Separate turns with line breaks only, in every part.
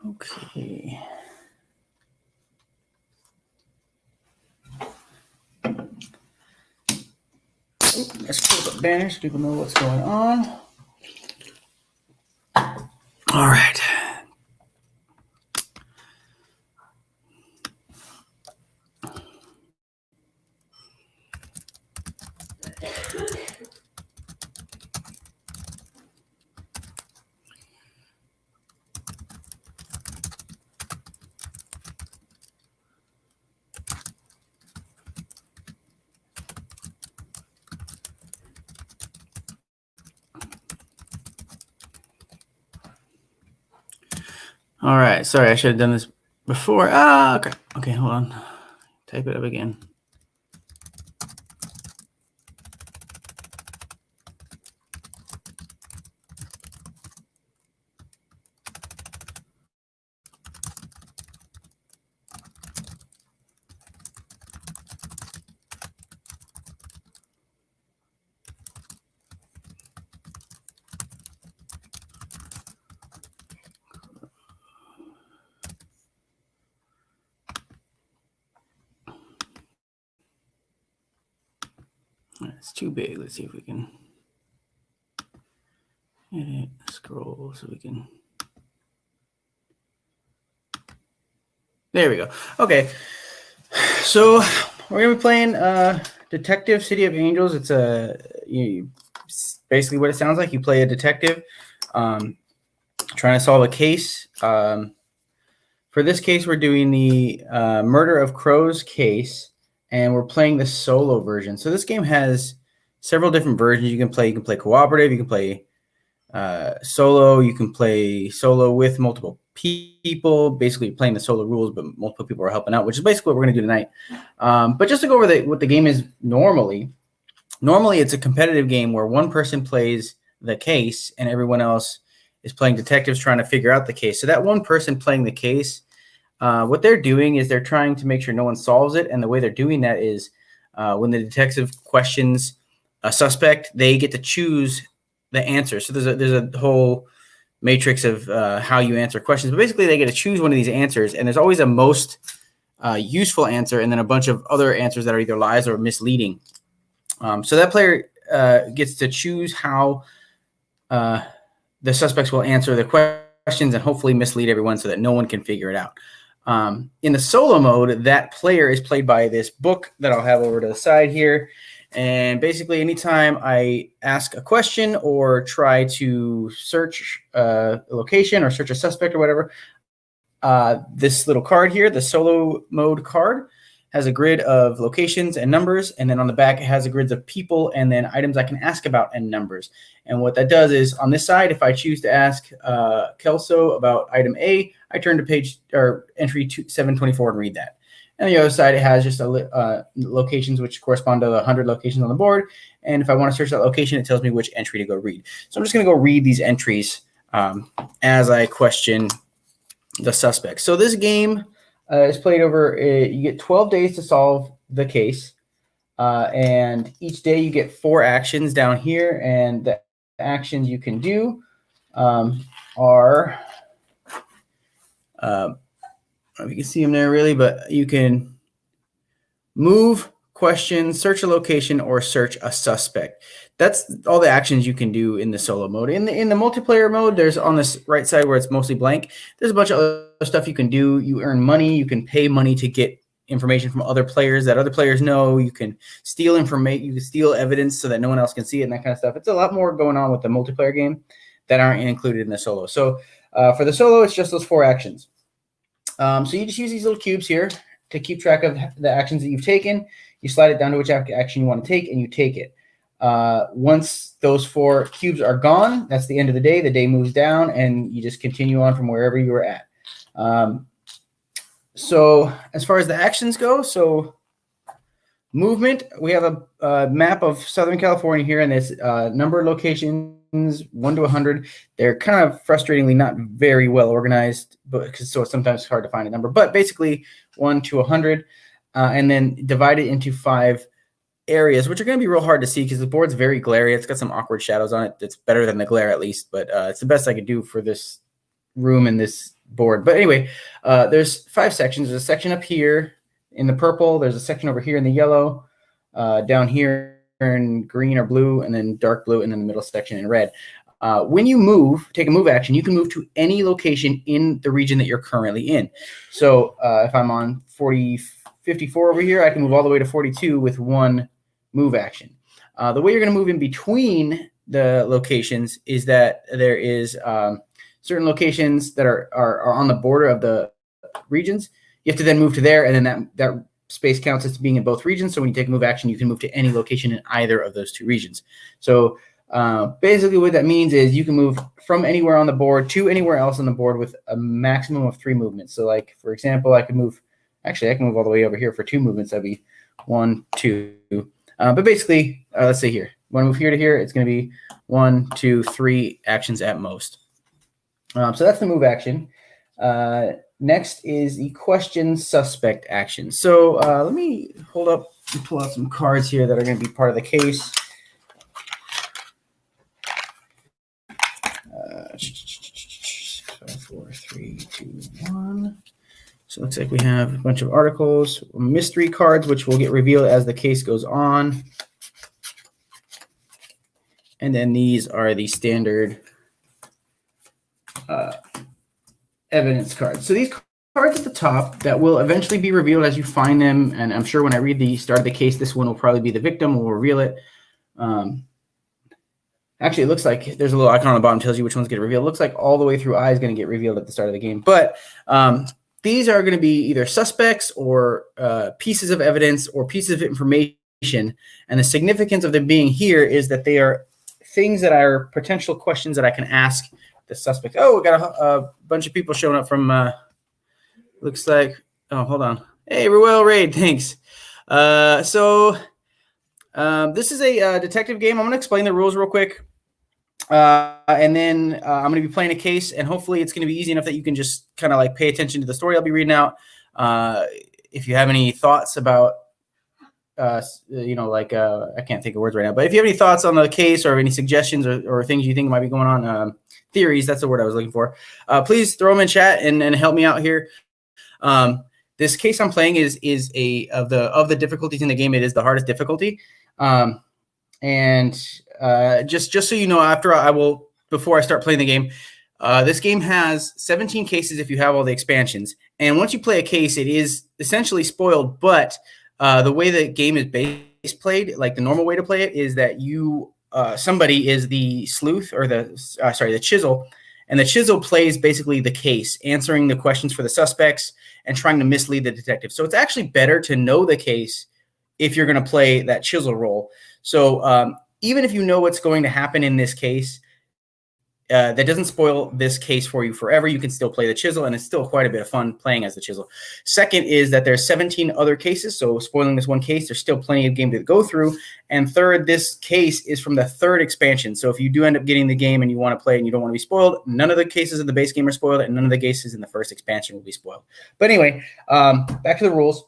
Okay. Let's close up banners so people know what's going on. All right. All right. Sorry, I should have done this before. Okay. Okay, hold on. Type it up again. It's too big. Let's see if we can edit, scroll so we can. There we go. Okay. So we're gonna be playing Detective City of Angels. It's basically what it sounds like. You play a detective trying to solve a case. For this case, we're doing the Murder of Crows case, and we're playing the solo version. So this game has several different versions you can play. You can play cooperative. You can play solo. You can play solo with multiple people, basically playing the solo rules, but multiple people are helping out, which is basically what we're going to do tonight. But just to go over what the game is normally it's a competitive game where one person plays the case and everyone else is playing detectives trying to figure out the case. So that one person playing the case, what they're doing is they're trying to make sure no one solves it. And the way they're doing that is when the detective questions a suspect, they get to choose the answer. So there's a whole matrix of how you answer questions. But basically, they get to choose one of these answers. And there's always a most useful answer and then a bunch of other answers that are either lies or misleading. So that player gets to choose how the suspects will answer the questions and hopefully mislead everyone so that no one can figure it out. In the solo mode, that player is played by this book that I'll have over to the side here. And basically, anytime I ask a question or try to search a location or search a suspect or whatever, this little card here, the solo mode card, has a grid of locations and numbers, and then on the back it has a grid of people and then items I can ask about and numbers. And what that does is on this side, if I choose to ask Kelso about item A, I turn to page or entry 724 and read that. And on the other side, it has just locations which correspond to the 100 locations on the board. And if I want to search that location, it tells me which entry to go read. So I'm just going to go read these entries as I question the suspect. So this game is played over, you get 12 days to solve the case. And each day you get 4 actions down here. And the actions you can do are, I don't know if you can see them there really, but you can move, question, search a location, or search a suspect. That's all the actions you can do in the solo mode. In the multiplayer mode, there's on this right side where it's mostly blank, there's a bunch of other stuff you can do. You earn money. You can pay money to get information from other players that other players know. You can steal information. You can steal evidence so that no one else can see it and that kind of stuff. It's a lot more going on with the multiplayer game that aren't included in the solo. So for the solo, it's just those 4 actions. So you just use these little cubes here to keep track of the actions that you've taken. You slide it down to which action you want to take, and you take it. Once those 4 cubes are gone, that's the end of the day. The day moves down, and you just continue on from wherever you were at. So as far as the actions go, so movement, we have a map of Southern California here, and it's number of locations 1 to 100. They're kind of frustratingly not very well organized, but so it's sometimes hard to find a number. But basically 1 to 100, and then divide it into 5 areas, which are going to be real hard to see because the board's very glary. It's got some awkward shadows on it. It's better than the glare at least, but it's the best I could do for this room and this board. But anyway, there's 5 sections. There's a section up here in the purple. There's a section over here in the yellow, down here in green or blue, and then dark blue, and then the middle section in red. When you take a move action, you can move to any location in the region that you're currently in. So if I'm on 54 over here, I can move all the way to 42 with 1 move action. The way you're going to move in between the locations is that there is certain locations that are on the border of the regions. You have to then move to there, and then that space counts as being in both regions. So when you take a move action, you can move to any location in either of those 2 regions. So basically what that means is you can move from anywhere on the board to anywhere else on the board with a maximum of 3 movements. So like, for example, I can move all the way over here for 2 movements. That'd be 1, 2. But basically, let's say here, when I move here to here, it's going to be 1, 2, 3 actions at most. So that's the move action. Next is the question suspect action. So let me hold up and pull out some cards here that are going to be part of the case. 5, 4, 3, 2, 1. So it looks like we have a bunch of articles, mystery cards, which will get revealed as the case goes on. And then these are the standard evidence cards. So these cards at the top that will eventually be revealed as you find them. And I'm sure when I read the start of the case, this one will probably be the victim. We'll reveal it. Actually, it looks like there's a little icon on the bottom that tells you which ones get revealed. It looks like all the way through I is going to get revealed at the start of the game. But these are going to be either suspects or pieces of evidence or pieces of information. And the significance of them being here is that they are things that are potential questions that I can ask the suspect. Oh, we got a bunch of people showing up from, looks like, oh, hold on. Hey, Ruel Raid, thanks. This is a detective game. I'm going to explain the rules real quick. And then I'm going to be playing a case, and hopefully it's going to be easy enough that you can just kind of like pay attention to the story I'll be reading out. If you have any thoughts about, I can't think of words right now, but if you have any thoughts on the case or any suggestions or things you think might be going on, theories, that's the word I was looking for, please throw them in chat and help me out here. This case I'm playing is of the difficulties in the game, it is the hardest difficulty. Just so you know, before I start playing the game, this game has 17 cases if you have all the expansions. And once you play a case, it is essentially spoiled. But the way the game is base played, like the normal way to play it, is that somebody is the sleuth or the chisel. And the chisel plays basically the case, answering the questions for the suspects and trying to mislead the detective. So it's actually better to know the case if you're going to play that chisel role. So even if you know what's going to happen in this case, that doesn't spoil this case for you forever. You can still play the chisel, and it's still quite a bit of fun playing as the chisel. Second is that there's 17 other cases, so spoiling this one case, there's still plenty of game to go through. And third, this case is from the 3rd expansion. So if you do end up getting the game and you want to play and you don't want to be spoiled, none of the cases in the base game are spoiled, and none of the cases in the 1st expansion will be spoiled. But anyway, back to the rules.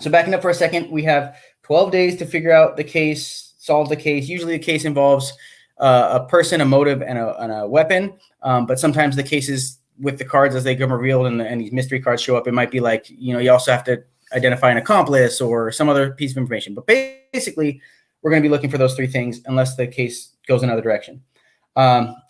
So backing up for a second, we have 12 days to figure out the case, solve the case. Usually the case involves a person, a motive, and a weapon. But sometimes the cases with the cards as they become revealed and these mystery cards show up, it might be like, you also have to identify an accomplice or some other piece of information. But basically, we're going to be looking for those 3 things unless the case goes another direction.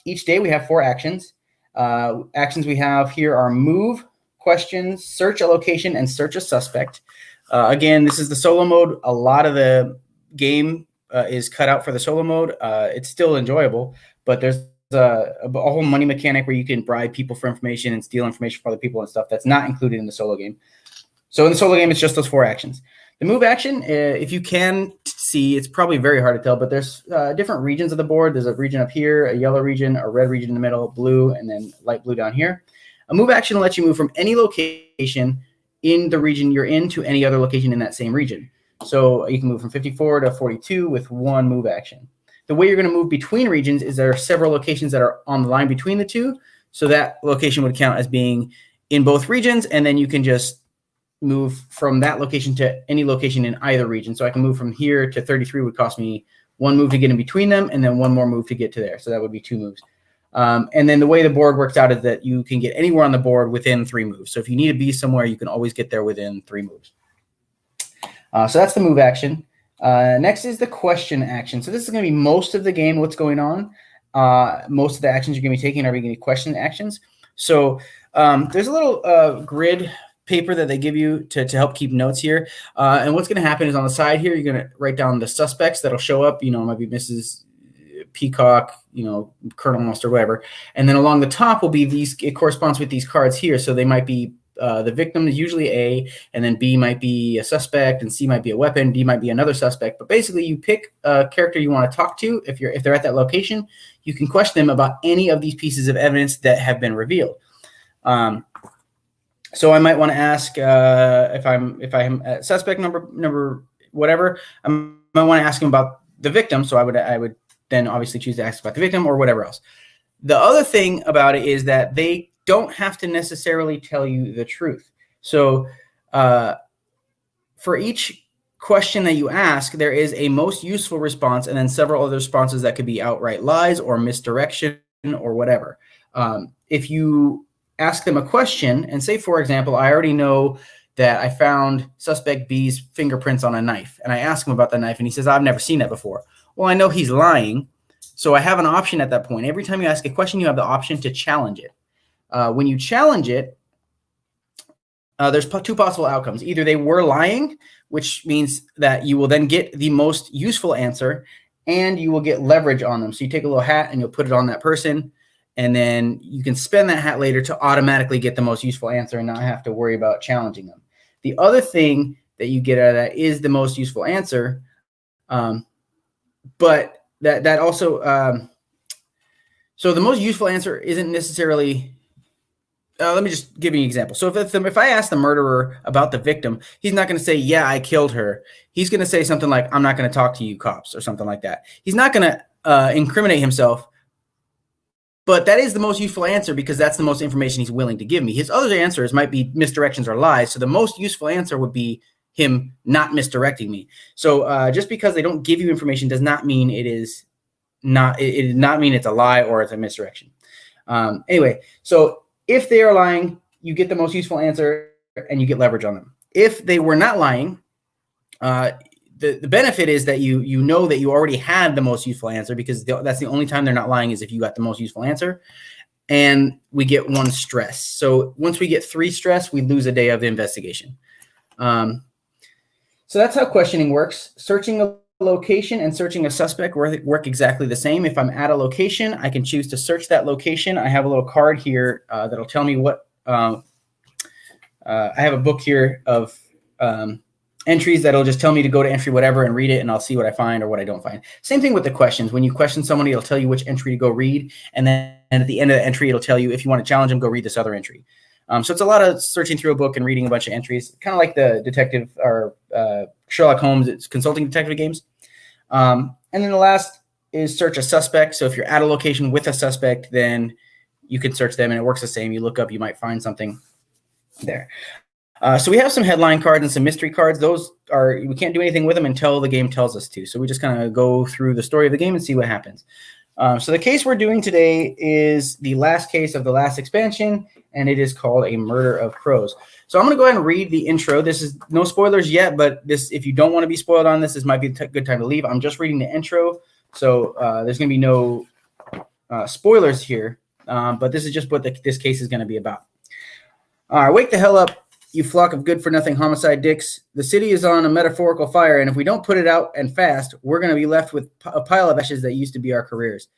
Each day we have 4 actions. Actions we have here are move, questions, search a location, and search a suspect. Again, this is the solo mode. A lot of the game is cut out for the solo mode. It's still enjoyable, but there's a whole money mechanic where you can bribe people for information and steal information from other people and stuff that's not included in the solo game. So in the solo game, it's just those 4 actions. The move action, if you can see, it's probably very hard to tell, but there's different regions of the board. There's a region up here, a yellow region, a red region in the middle, blue, and then light blue down here. A move action will let you move from any location in the region you're in to any other location in that same region. So you can move from 54 to 42 with 1 move action. The way you're going to move between regions is there are several locations that are on the line between the 2. So that location would count as being in both regions. And then you can just move from that location to any location in either region. So I can move from here to 33 would cost me 1 move to get in between them, and then 1 more move to get to there. So that would be 2 moves. And then the way the board works out is that you can get anywhere on the board within 3 moves. So if you need to be somewhere, you can always get there within 3 moves. So that's the move action. Next is the question action. So this is going to be most of the game, what's going on. Most of the actions you're going to be taking are going to be question actions. So there's a little grid paper that they give you to help keep notes here. And what's going to happen is on the side here, you're going to write down the suspects that'll show up. You know, it might be Mrs. Peacock, you know, Colonel Mustard, whatever. And then along the top will be these, it corresponds with these cards here. So they might be the victim is usually A, and then B might be a suspect, and C might be a weapon, D might be another suspect. But basically, you pick a character you want to talk to. If they're at that location, you can question them about any of these pieces of evidence that have been revealed. So I might want to ask if I'm at suspect number whatever. I might want to ask him about the victim. So I would then obviously choose to ask about the victim or whatever else. The other thing about it is that they don't have to necessarily tell you the truth. So for each question that you ask, there is a most useful response and then several other responses that could be outright lies or misdirection or whatever. If you ask them a question and say, for example, I already know that I found suspect B's fingerprints on a knife, and I ask him about the knife, and he says, I've never seen that before. Well, I know he's lying, so I have an option at that point. Every time you ask a question, you have the option to challenge it. When you challenge it, there's 2 possible outcomes. Either they were lying, which means that you will then get the most useful answer, and you will get leverage on them. So you take a little hat and you'll put it on that person, and then you can spend that hat later to automatically get the most useful answer and not have to worry about challenging them. The other thing that you get out of that is the most useful answer, but that also so the most useful answer isn't necessarily. Let me just give you an example. So if I ask the murderer about the victim, he's not going to say, yeah, I killed her. He's going to say something like, I'm not going to talk to you cops or something like that. He's not going to incriminate himself, but that is the most useful answer because that's the most information he's willing to give me. His other answers might be misdirections or lies. So the most useful answer would be him not misdirecting me. So just because they don't give you information does not mean it does not mean it's a lie or it's a misdirection. Anyway, so if they are lying, you get the most useful answer and you get leverage on them. If they were not lying, the benefit is that you know that you already had the most useful answer because that's the only time they're not lying is if you got the most useful answer. And we get 1 stress. So once we get 3 stress, we lose a day of the investigation. So that's how questioning works. Searching a location and searching a suspect work exactly the same. If I'm at a location, I can choose to search that location. I have a little card here that'll tell me what I have a book here of entries that'll just tell me to go to entry whatever and read it, and I'll see what I find or what I don't find. Same thing with the questions. When you question somebody, it'll tell you which entry to go read, and then at the end of the entry, it'll tell you if you want to challenge them, go read this other entry. So it's a lot of searching through a book and reading a bunch of entries, kind of like the detective or Sherlock Holmes, it's consulting detective games. And then the last is search a suspect. So if you're at a location with a suspect, then you can search them and it works the same. You look up, you might find something there. So we have some headline cards and some mystery cards. Those we can't do anything with them until the game tells us to. So we just kind of go through the story of the game and see what happens. So the case we're doing today is the last case of the last expansion, and it is called A Murder of Crows. So I'm going to go ahead and read the intro. This is no spoilers yet, but if you don't want to be spoiled on this might be a good time to leave. I'm just reading the intro, so there's going to be no spoilers here, but this is just what this case is going to be about. All right, wake the hell up, you flock of good-for-nothing homicide dicks. The city is on a metaphorical fire, and if we don't put it out and fast, we're going to be left with a pile of ashes that used to be our careers.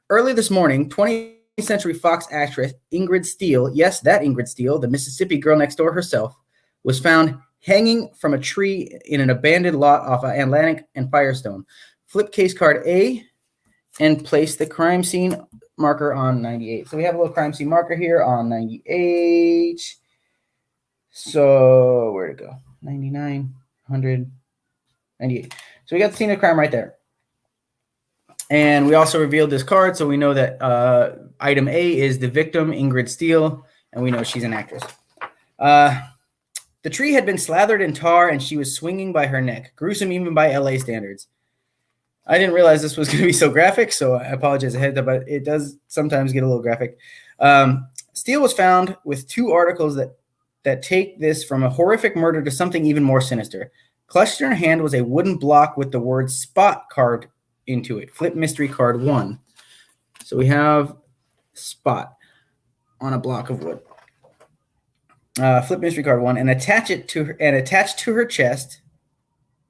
Early this morning, 20th Century Fox actress Ingrid Steele, yes, that Ingrid Steele, the Mississippi girl next door herself, was found hanging from a tree in an abandoned lot off of Atlantic and Firestone. Flip case card A and place the crime scene marker on 98. So we have a little crime scene marker here on 98. So where'd it go? 99, 100, 98. So we got the scene of crime right there. And we also revealed this card, so we know that item A is the victim, Ingrid Steele, and we know she's an actress. The tree had been slathered in tar, and she was swinging by her neck. Gruesome even by LA standards. I didn't realize this was going to be so graphic, so I apologize ahead, but it does sometimes get a little graphic. Steele was found with 2 articles that take this from a horrific murder to something even more sinister. Clutched in her hand was a wooden block with the word spot carved into it. Flip mystery card 1. So we have spot on a block of wood. Flip mystery card 1 and attached to her chest.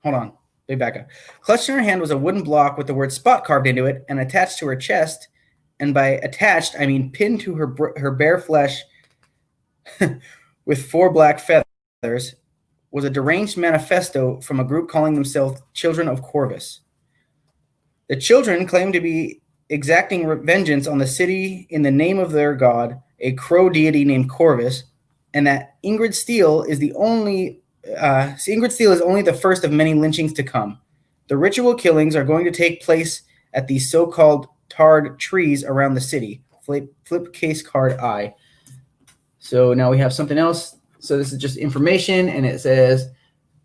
Hold on. Let me back up. Clutched in her hand was a wooden block with the word spot carved into it and attached to her chest. And by attached, I mean pinned to her bare flesh with 4 black feathers was a deranged manifesto from a group calling themselves Children of Corvus. The children claimed to be exacting vengeance on the city in the name of their god, a crow deity named Corvus, and that Ingrid Steele is only the first of many lynchings to come. The ritual killings are going to take place at these so-called tarred trees around the city. Flip case card I. So now we have something else. So this is just information, and it says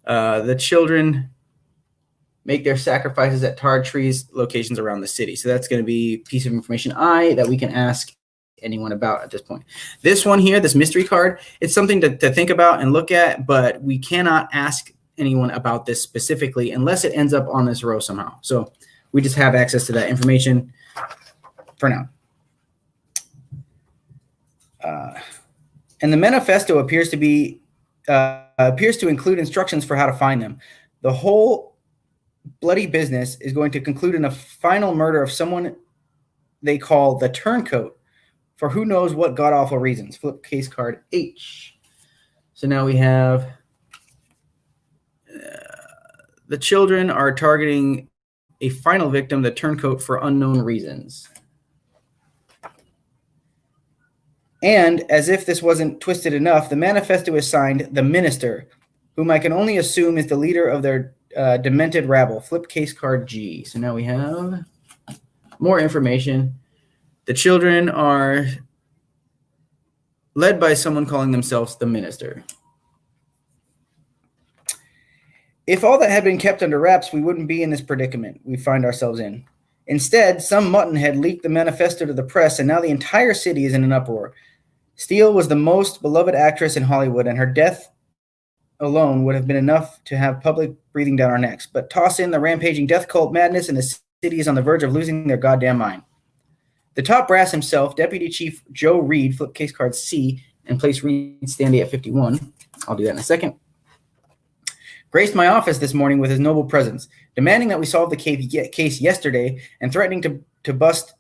the children make their sacrifices at tarred trees locations around the city. So that's going to be a piece of information I that we can ask anyone about at this point. This one here, this mystery card, it's something to think about and look at, but we cannot ask anyone about this specifically unless it ends up on this row somehow. So we just have access to that information for now. And the manifesto appears to include instructions for how to find them. The whole bloody business is going to conclude in a final murder of someone they call the turncoat for who knows what god-awful reasons. Flip case card H. So now we have the children are targeting a final victim, the turncoat, for unknown reasons. And as if this wasn't twisted enough, the manifesto is signed the Minister, whom I can only assume is the leader of their demented rabble. Flip case card G. So now we have more information. The children are led by someone calling themselves the Minister. If all that had been kept under wraps, we wouldn't be in this predicament we find ourselves in. Instead, some mutton had leaked the manifesto to the press, and now the entire city is in an uproar. Steele was the most beloved actress in Hollywood, and her death alone would have been enough to have public breathing down our necks. But toss in the rampaging death cult madness, and the city is on the verge of losing their goddamn mind. The top brass himself, Deputy Chief Joe Reed, flip case card C, and place Reed standing at 51. I'll do that in a second. Graced my office this morning with his noble presence, demanding that we solve the case yesterday and threatening to bust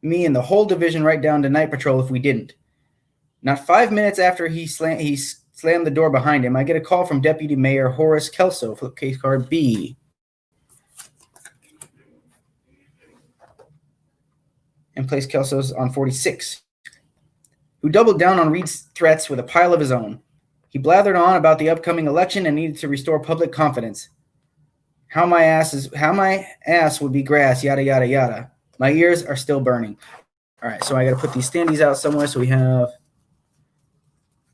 me and the whole division right down to night patrol if we didn't. Not 5 minutes after he slammed the door behind him, I get a call from Deputy Mayor Horace Kelso, flip case card B. And place Kelso's on 46, who doubled down on Reed's threats with a pile of his own. He blathered on about the upcoming election and needed to restore public confidence. How my ass would be grass, yada, yada, yada. My ears are still burning. All right, so I got to put these standees out somewhere. So we have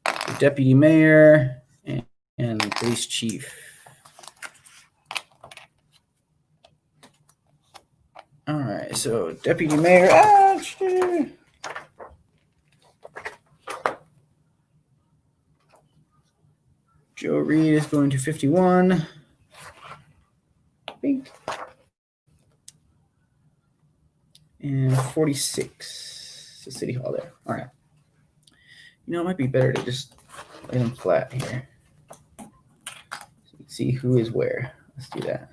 the deputy mayor and the police chief. All right, so deputy mayor. Joe Reed is going to 51. Bink. And 46. So City Hall there. All right. You know, it might be better to just lay them flat here. So you can see who is where. Let's do that.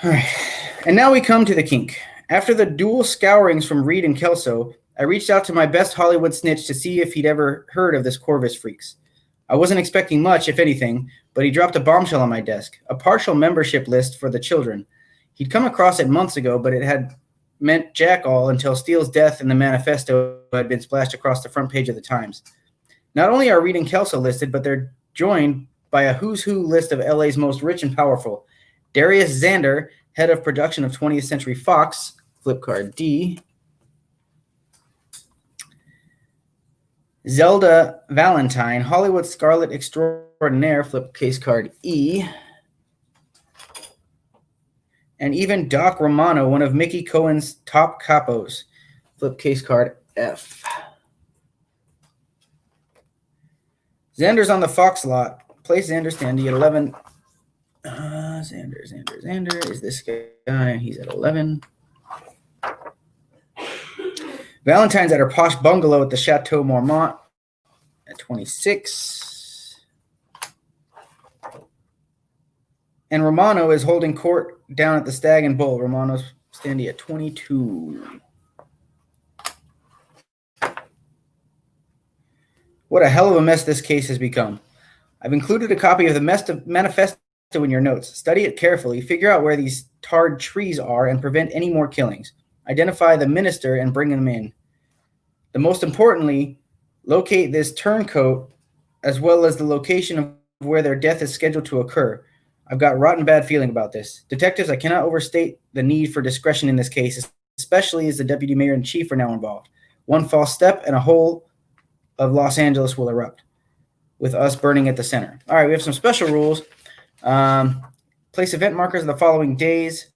All right. And now we come to the kink. After the dual scourings from Reed and Kelso, I reached out to my best Hollywood snitch to see if he'd ever heard of this Corvus freaks. I wasn't expecting much, if anything, but he dropped a bombshell on my desk, a partial membership list for the children. He'd come across it months ago, but it had meant jack all until Steele's death and the manifesto had been splashed across the front page of the Times. Not only are Reed and Kelso listed, but they're joined by a who's who list of LA's most rich and powerful. Darius Zander, head of production of 20th Century Fox, flip card D. Zelda Valentine, Hollywood Scarlet Extraordinaire, flip case card E. And even Doc Romano, one of Mickey Cohen's top capos, flip case card F. Xander's on the Fox lot. Place Xander standing at 11. Xander is this guy. He's at 11. Valentine's at her posh bungalow at the Chateau Marmont at 26. And Romano is holding court down at the Stag and Bull. Romano's standing at 22. What a hell of a mess this case has become. I've included a copy of the manifesto in your notes. Study it carefully, figure out where these tarred trees are, and prevent any more killings. Identify the minister and bring him in. The most importantly, locate this turncoat as well as the location of where their death is scheduled to occur. I've got rotten bad feeling about this. Detectives, I cannot overstate the need for discretion in this case, especially as the deputy mayor and chief are now involved. One false step and a whole of Los Angeles will erupt, with us burning at the center. All right, we have some special rules. Place event markers in the following days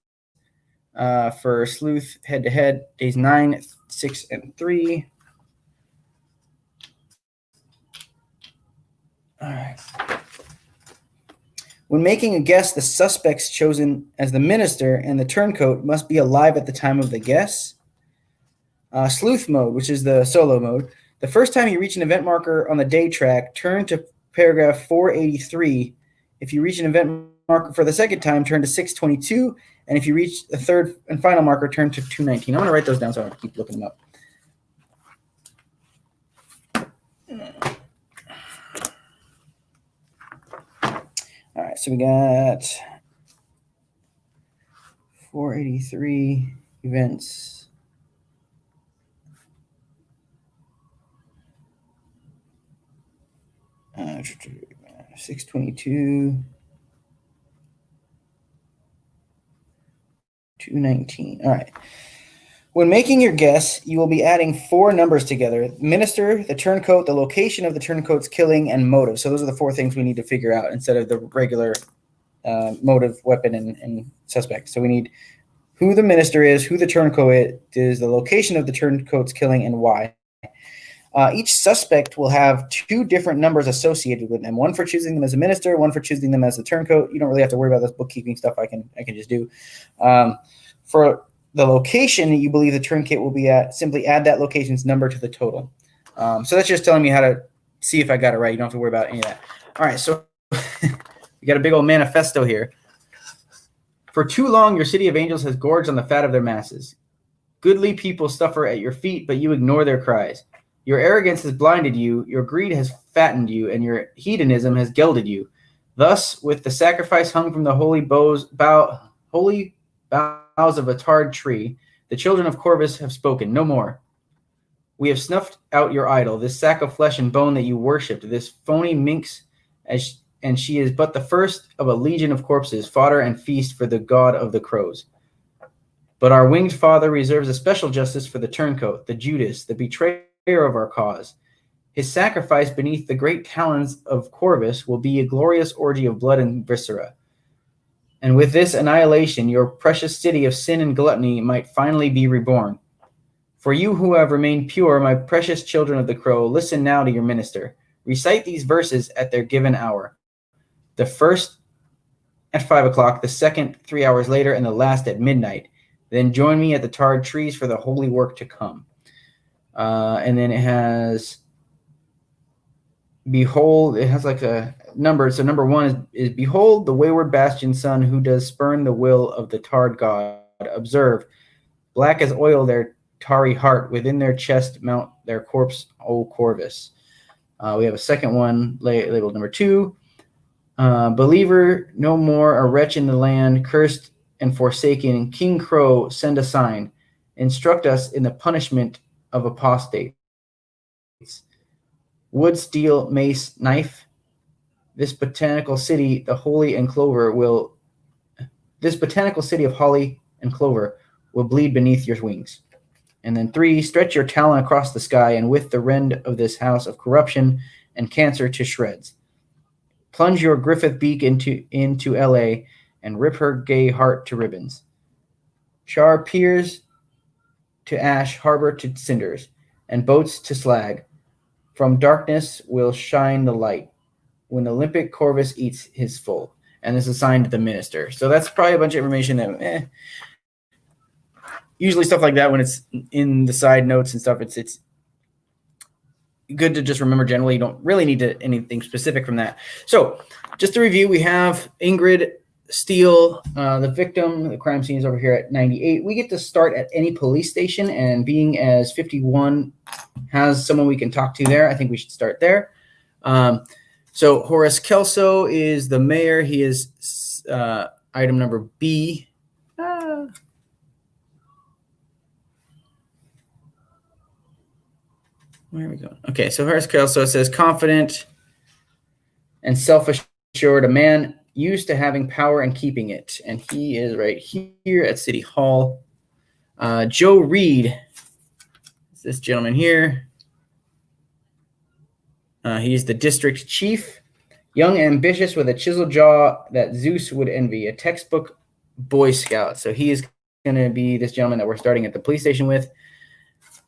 for Sleuth head-to-head, days 9, 6, and 3. All right. When making a guess, the suspects chosen as the minister and the turncoat must be alive at the time of the guess. Sleuth mode, which is the solo mode. The first time you reach an event marker on the day track, turn to paragraph 483. If you reach an event marker for the second time, turn to 622. And if you reach the third and final marker, turn to 219. I'm going to write those down so I don't keep looking them up. All right, so we got 483 events. 622, 219. All right. When making your guess, you will be adding 4 numbers together: minister, the turncoat, the location of the turncoat's killing, and motive. So those are the 4 things we need to figure out instead of the regular motive, weapon, and suspect. So we need who the minister is, who the turncoat is, the location of the turncoat's killing, and why. Each suspect will have 2 different numbers associated with them. One for choosing them as a minister, one for choosing them as a turncoat. You don't really have to worry about this bookkeeping stuff. I can just do. For the location you believe the turncoat will be at, simply add that location's number to the total. So that's just telling me how to see if I got it right. You don't have to worry about any of that. All right, so we got a big old manifesto here. For too long, your city of angels has gorged on the fat of their masses. Goodly people suffer at your feet, but you ignore their cries. Your arrogance has blinded you, your greed has fattened you, and your hedonism has gelded you. Thus, with the sacrifice hung from the holy boughs of a tarred tree, the children of Corvus have spoken, no more. We have snuffed out your idol, this sack of flesh and bone that you worshipped, this phony minx, and she is but the first of a legion of corpses, fodder and feast for the god of the crows. But our winged father reserves a special justice for the turncoat, the Judas, the betrayer of our cause. His sacrifice beneath the great talons of Corvus will be a glorious orgy of blood and viscera. And with this annihilation, your precious city of sin and gluttony might finally be reborn. For you who have remained pure, my precious children of the crow, listen now to your minister. Recite these verses at their given hour. The first at 5 o'clock, the second 3 hours later, and the last at midnight. Then join me at the tarred trees for the holy work to come. And then it has, behold, it has like a number. So number 1 is behold the wayward bastion son who does spurn the will of the tarred god. Observe, black as oil their tarry heart, within their chest mount their corpse, O Corvus. We have a second one labeled number 2. Believer no more, a wretch in the land, cursed and forsaken. King Crow, send a sign. Instruct us in the punishment of apostates. Wood, steel, mace, knife. This botanical city, the holy and clover will. This botanical city of holly and clover will bleed beneath your wings. And then 3, stretch your talon across the sky and with the rend of this house of corruption and cancer to shreds. Plunge your Griffith beak into L.A. and rip her gay heart to ribbons. Char piers to ash, harbor to cinders, and boats to slag. From darkness will shine the light when Olympic Corvus eats his full. And this is assigned to the minister. So that's probably a bunch of information that usually stuff like that when it's in the side notes and stuff, it's good to just remember generally. You don't really need anything specific from that. So just to review, we have Ingrid Steele, the victim. The crime scene is over here at 98. We get to start at any police station, and being as 51 has someone we can talk to there, I think we should start there. So Horace Kelso is the mayor. He is item number B. Where are we going? Okay, so Horace Kelso says confident and self-assured, a man used to having power and keeping it. And he is right here at City Hall. Joe Reed is this gentleman here. He's the district chief, young, ambitious, with a chiseled jaw that Zeus would envy, a textbook Boy Scout. So he is going to be this gentleman that we're starting at the police station with.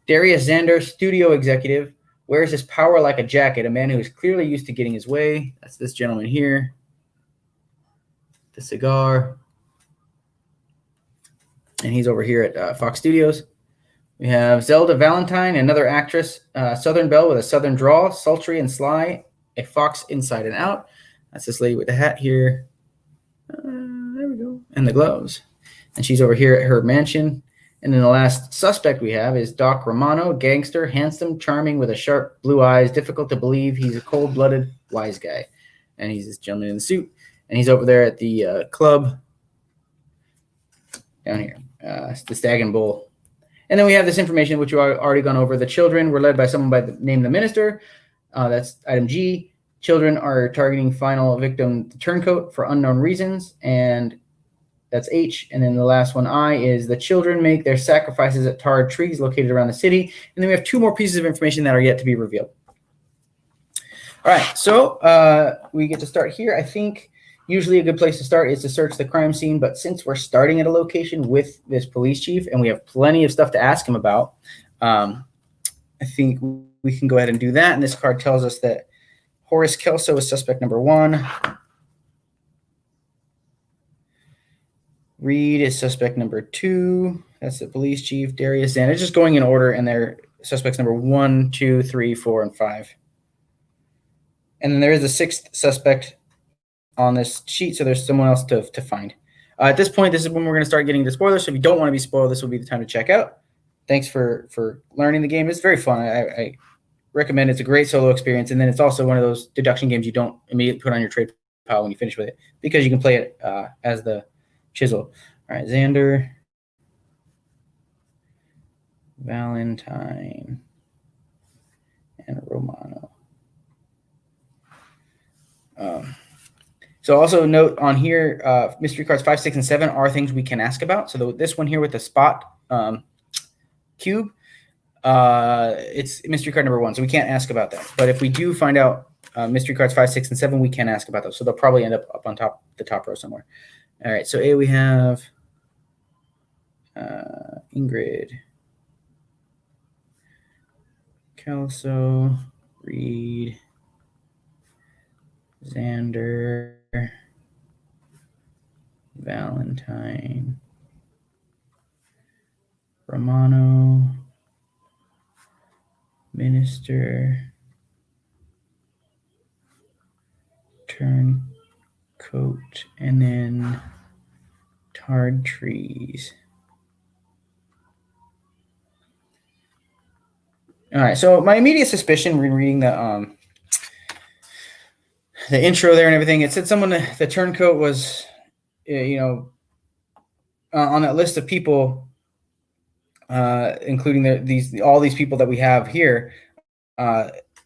Darius Zander, studio executive, wears his power like a jacket, a man who is clearly used to getting his way. That's this gentleman here. The cigar. And he's over here at Fox Studios. We have Zelda Valentine, another actress, Southern Belle with a Southern drawl, sultry and sly, a fox inside and out. That's this lady with the hat here. There we go. And the gloves. And she's over here at her mansion. And then the last suspect we have is Doc Romano, gangster, handsome, charming, with a sharp blue eyes, difficult to believe. He's a cold-blooded, wise guy. And he's this gentleman in the suit. And he's over there at the club down here, the Stag and Bull. And then we have this information, which we've already gone over. The children were led by someone by the name the minister. That's item G. Children are targeting final victim, the turncoat, for unknown reasons. And that's H. And then the last one, I, is the children make their sacrifices at tarred trees located around the city. And then we have 2 more pieces of information that are yet to be revealed. All right, so we get to start here. I think usually a good place to start is to search the crime scene. But since we're starting at a location with this police chief and we have plenty of stuff to ask him about, I think we can go ahead and do that. And this card tells us that Horace Kelso is suspect number 1. Reed is suspect number 2. That's the police chief. Darius Zander. It's just going in order, and they're suspects number 1, 2, 3, 4, and 5. And then there is a 6th suspect on this sheet, so there's someone else to find. At this point, this is when we're going to start getting to spoilers. So if you don't want to be spoiled, this will be the time to check out. Thanks for learning the game. It's very fun. I recommend. It's a great solo experience, and then it's also one of those deduction games you don't immediately put on your trade pile when you finish with it, because you can play it as the chisel. All right, Zander, Valentine, and Romano. So also note on here, mystery cards 5, 6, and 7 are things we can ask about. So this one here with the spot cube, it's mystery card number 1, so we can't ask about that. But if we do find out mystery cards 5, 6, and 7, we can ask about those. So they'll probably end up on the top row somewhere. All right, so A, we have Ingrid, Kelso, Reed, Zander, Valentine, Romano, Minister, Turncoat, and then tarred trees. All right, so my immediate suspicion when reading the intro there and everything, it said someone, the turncoat was, on that list of people, including all these people that we have here.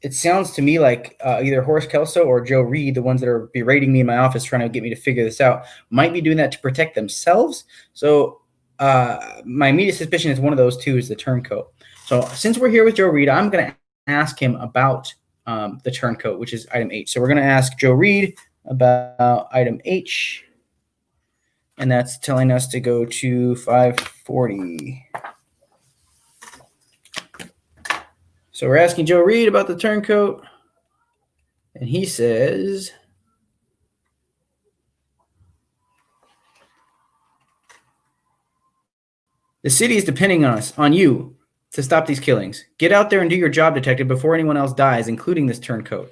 It sounds to me like either Horace Kelso or Joe Reed, the ones that are berating me in my office trying to get me to figure this out, might be doing that to protect themselves. So my immediate suspicion is one of those two is the turncoat. So since we're here with Joe Reed, I'm going to ask him about the turncoat, which is item H. So we're going to ask Joe Reed about item H, and that's telling us to go to 540. So we're asking Joe Reed about the turncoat, and he says, the city is depending on you to stop these killings. Get out there and do your job, detective, before anyone else dies, including this turncoat.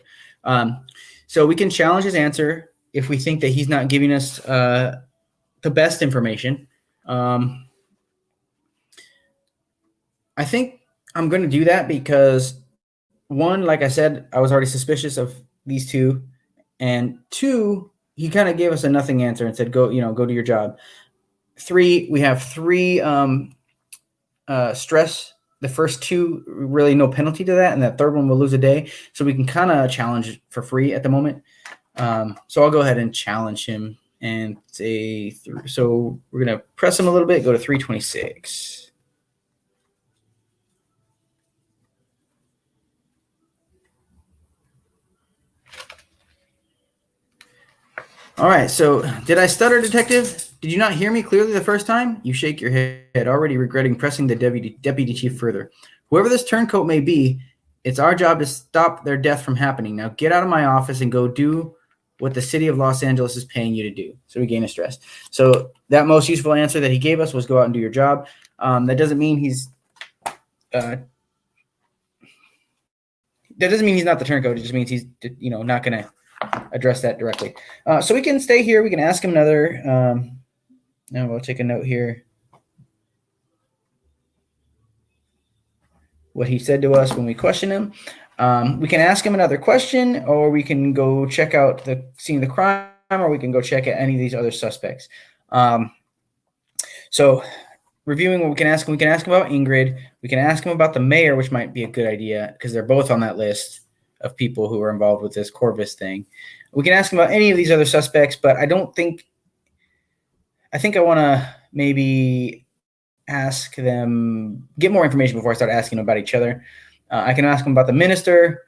So we can challenge his answer if we think that he's not giving us the best information. I think I'm going to do that because, one, like I said, I was already suspicious of these two, and two, he kind of gave us a nothing answer and said, go do your job. Three, we have three stress. The first two, really no penalty to that, and that third one will lose a day. So we can kind of challenge for free at the moment. So I'll go ahead and challenge him and say, so we're going to press him a little bit, go to 326. All right, so did I stutter, detective? Did you not hear me clearly the first time? You shake your head, already regretting pressing the deputy chief further. Whoever this turncoat may be, it's our job to stop their death from happening. Now get out of my office and go do what the city of Los Angeles is paying you to do. So we gain a stress. So that most useful answer that he gave us was go out and do your job. That doesn't mean he's not the turncoat. It just means he's not going to address that directly. So we can stay here. We can ask him another. Now we'll take a note here. What he said to us when we question him. We can ask him another question, or we can go check out the scene of the crime, or we can go check at any of these other suspects. So reviewing what we can ask him about Ingrid. We can ask him about the mayor, which might be a good idea because they're both on that list of people who are involved with this Corvus thing. We can ask him about any of these other suspects, but I think I want to maybe ask them, get more information before I start asking them about each other. I can ask them about the minister.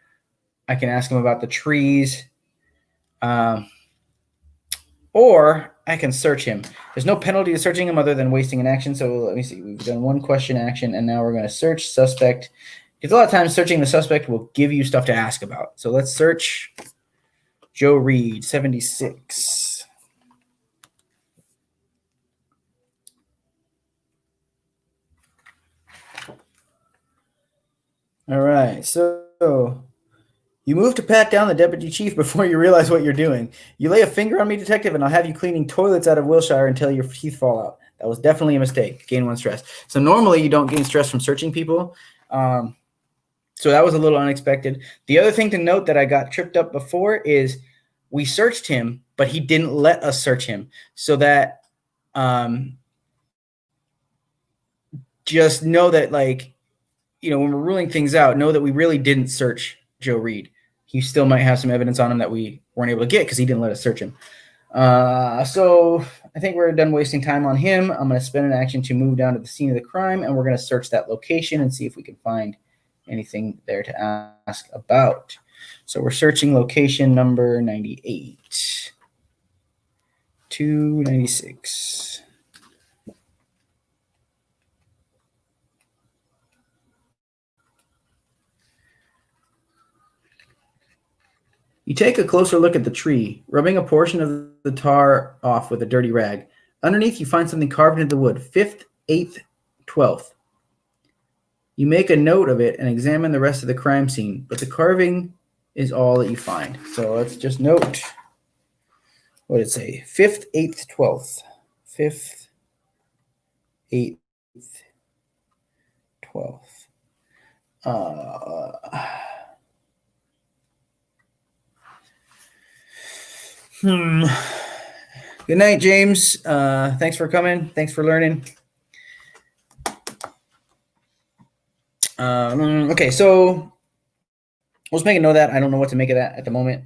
I can ask them about the trees. Or I can search him. There's no penalty to searching him other than wasting an action. So let me see. We've done one question action, and now we're going to search suspect. Because a lot of times searching the suspect will give you stuff to ask about. So let's search Joe Reed, 76. All right, so you move to pat down the deputy chief before you realize what you're doing. You lay a finger on me, detective, and I'll have you cleaning toilets out of Wilshire until your teeth fall out. That was definitely a mistake. Gain one stress. So normally you don't gain stress from searching people. So that was a little unexpected. The other thing to note that I got tripped up before is we searched him, but he didn't let us search him. So that just know that, when we're ruling things out, know that we really didn't search Joe Reed. He still might have some evidence on him that we weren't able to get because he didn't let us search him. So I think we're done wasting time on him. I'm going to spend an action to move down to the scene of the crime, and we're going to search that location and see if we can find anything there to ask about. So we're searching location number 98. 296. You take a closer look at the tree, rubbing a portion of the tar off with a dirty rag. Underneath, you find something carved into the wood, 5th, 8th, 12th. You make a note of it and examine the rest of the crime scene, but the carving is all that you find. So let's just note, what did it say? 5th, 8th, 12th. 5th, 8th, 12th. Good night, James. Thanks for coming. Thanks for learning. Okay, so let's make a note of that. I don't know what to make of that at the moment.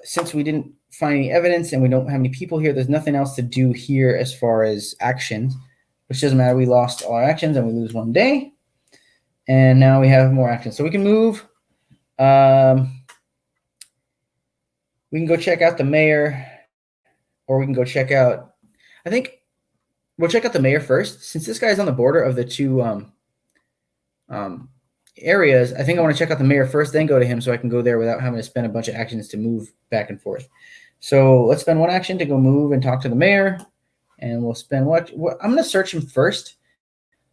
Since we didn't find any evidence and we don't have any people here, there's nothing else to do here as far as actions. which doesn't matter. We lost all our actions and we lose 1 day. And now we have more actions. So we can move. We can go check out the mayor, or we can go check out, I think we'll check out the mayor first. Since this guy's on the border of the two areas, I think I want to check out the mayor first, then go to him so I can go there without having to spend a bunch of actions to move back and forth. So let's spend 1 action to go move and talk to the mayor. And we'll spend what I'm going to search him first.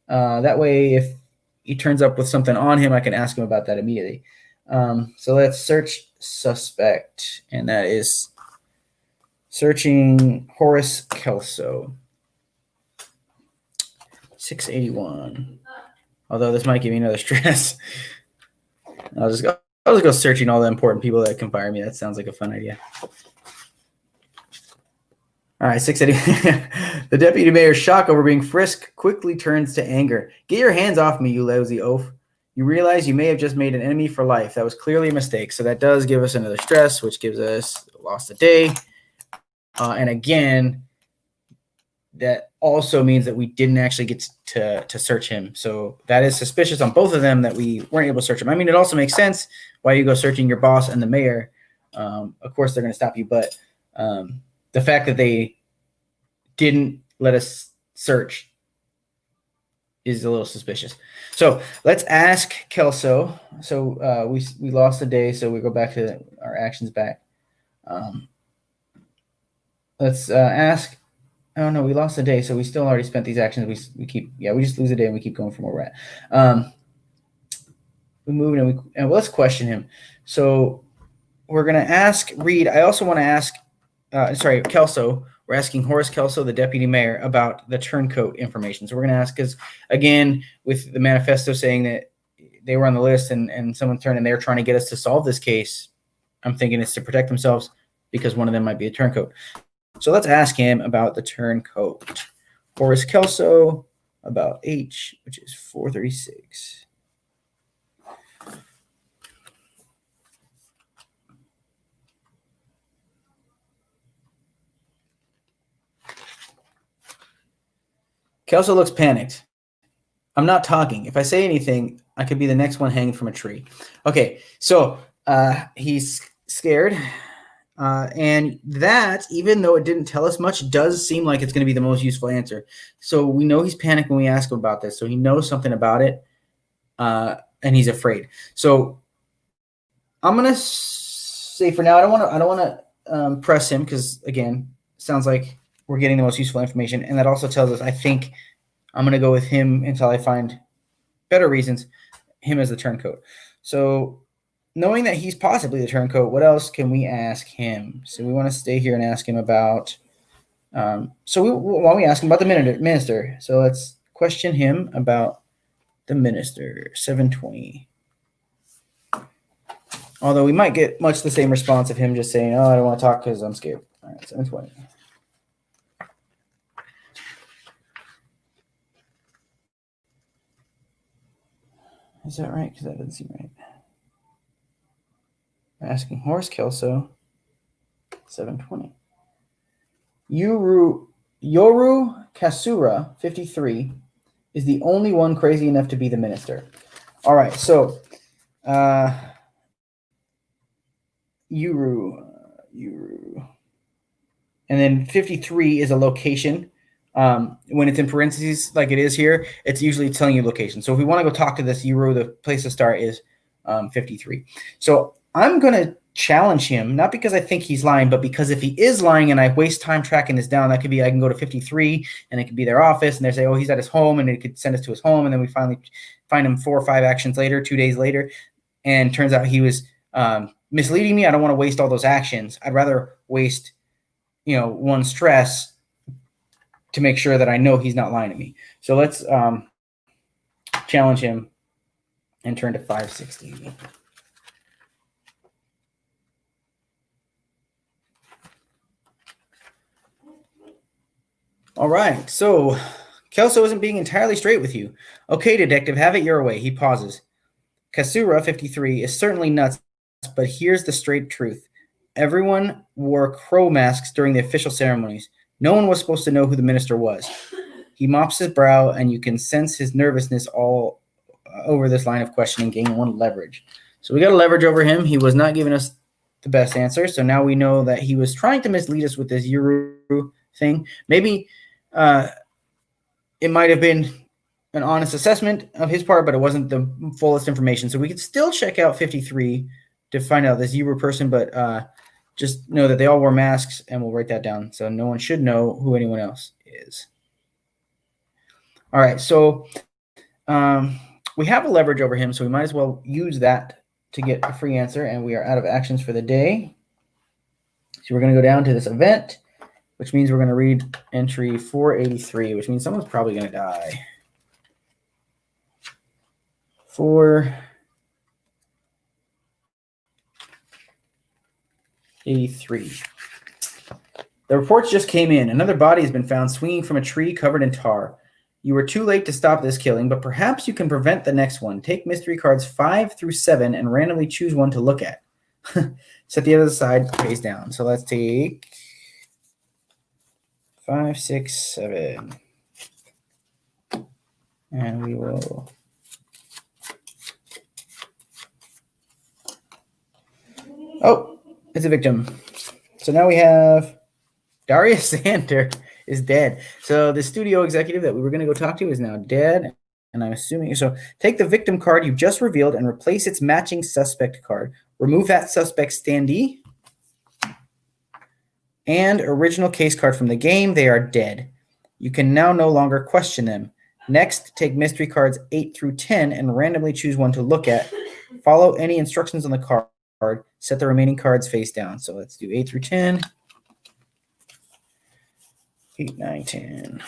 That way, if he turns up with something on him, I can ask him about that immediately. So let's search suspect, and that is searching Horace Kelso. 681. Although this might give me another stress. I'll just go searching all the important people that can fire me. That sounds like a fun idea. All right, 680. The deputy mayor's shock over being frisked quickly turns to anger. Get your hands off me, you lousy oaf. You realize you may have just made an enemy for life. That was clearly a mistake. So that does give us another stress, which gives us lost a day. And again, that also means that we didn't actually get to search him. So that is suspicious on both of them that we weren't able to search him. I mean, it also makes sense why you go searching your boss and the mayor. Of course, they're going to stop you, but the fact that they didn't let us search is a little suspicious. So let's ask Kelso. So we lost a day, so we go back to our actions back. Let's ask. Oh no, we lost a day, so we still already spent these actions. We just lose a day and we keep going from where we're at. We moved and let's question him. So we're gonna ask Reed. I also want to ask. Kelso. We're asking Horace Kelso, the deputy mayor, about the turncoat information. So we're going to ask, because again, with the manifesto saying that they were on the list and someone turned and they're trying to get us to solve this case, I'm thinking it's to protect themselves because one of them might be a turncoat. So let's ask him about the turncoat. Horace Kelso, about H, which is 436. Kelso looks panicked. I'm not talking. If I say anything, I could be the next one hanging from a tree. Okay, so he's scared. And that, even though it didn't tell us much, does seem like it's going to be the most useful answer. So we know he's panicked when we ask him about this. So he knows something about it, and he's afraid. So I'm going to say for now, I don't want to press him because, again, it sounds like we're getting the most useful information. And that also tells us I think I'm going to go with him until I find better reasons, him as the turncoat. So knowing that he's possibly the turncoat, what else can we ask him? So we want to stay here and ask him about while we ask him about the minister. So let's question him about the minister, 720. Although we might get much the same response of him just saying, oh, I don't want to talk because I'm scared. All right, 720. Is that right? Because that doesn't seem right. We're asking Horace Kelso, 720. Yoru Kasura, 53, is the only one crazy enough to be the minister. All right, so Yuru. And then 53 is a location. When it's in parentheses like it is here, it's usually telling you location. So if we want to go talk to this Yuru, the place to start is 53. So I'm going to challenge him, not because I think he's lying, but because if he is lying and I waste time tracking this down, that could be I can go to 53 and it could be their office and they say, oh, he's at his home, and it could send us to his home. And then we finally find him 4 or 5 actions later, 2 days later. And turns out he was misleading me. I don't want to waste all those actions. I'd rather waste, one stress to make sure that I know he's not lying to me. So let's challenge him and turn to 560. All right, so Kelso isn't being entirely straight with you. Okay, detective, have it your way. He pauses. Kasura, 53, is certainly nuts, but here's the straight truth. Everyone wore crow masks during the official ceremonies. No one was supposed to know who the minister was. He mops his brow, and you can sense his nervousness all over this line of questioning, gain 1 leverage. So we got a leverage over him. He was not giving us the best answer. So now we know that he was trying to mislead us with this Yuru thing. Maybe it might have been an honest assessment of his part, but it wasn't the fullest information. So we could still check out 53 to find out this Yuru person, but just know that they all wore masks, and we'll write that down. So no one should know who anyone else is. All right, so we have a leverage over him, so we might as well use that to get a free answer, and we are out of actions for the day. So we're going to go down to this event, which means we're going to read entry 483, which means someone's probably going to die. 483. The reports just came in. Another body has been found swinging from a tree covered in tar. You were too late to stop this killing, but perhaps you can prevent the next one. Take mystery cards 5 through 7 and randomly choose one to look at. Set the other side face down. So let's take 5, 6, 7. And we will... Oh, it's a victim. So now we have Darius Sander is dead. So the studio executive that we were going to go talk to is now dead. And I'm assuming, so take the victim card you've just revealed and replace its matching suspect card. Remove that suspect standee and original case card from the game. They are dead. You can now no longer question them. Next, take mystery cards 8 through 10 and randomly choose one to look at. Follow any instructions on the card. Set the remaining cards face down. So let's do 8 through 10. 8, 9, 10.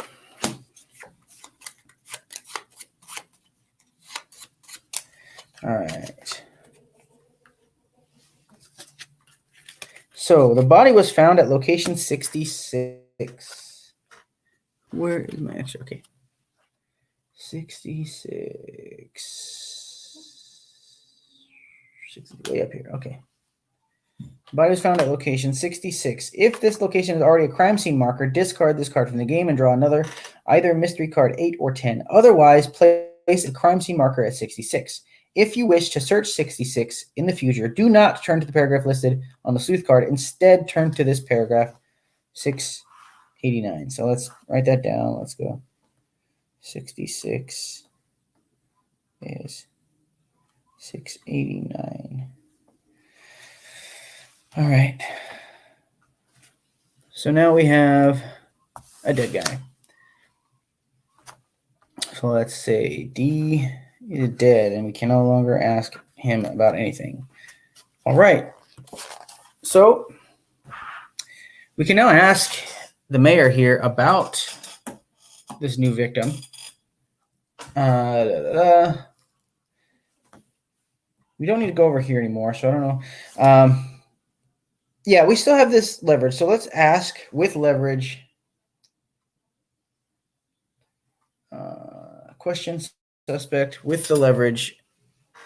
All right. So the body was found at location 66. Where is my extra? Okay. 66. 60, way up here. Okay. Body was found at location 66. If this location is already a crime scene marker, discard this card from the game and draw another, either mystery card 8 or 10. Otherwise, place a crime scene marker at 66. If you wish to search 66 in the future, do not turn to the paragraph listed on the sleuth card. Instead, turn to this paragraph 689. So let's write that down. Let's go. 66 is 689. All right. So now we have a dead guy. So let's say D is dead, and we can no longer ask him about anything. All right. So we can now ask the mayor here about this new victim. We don't need to go over here anymore, so I don't know. Yeah, we still have this leverage. So let's ask with leverage. Question suspect with the leverage.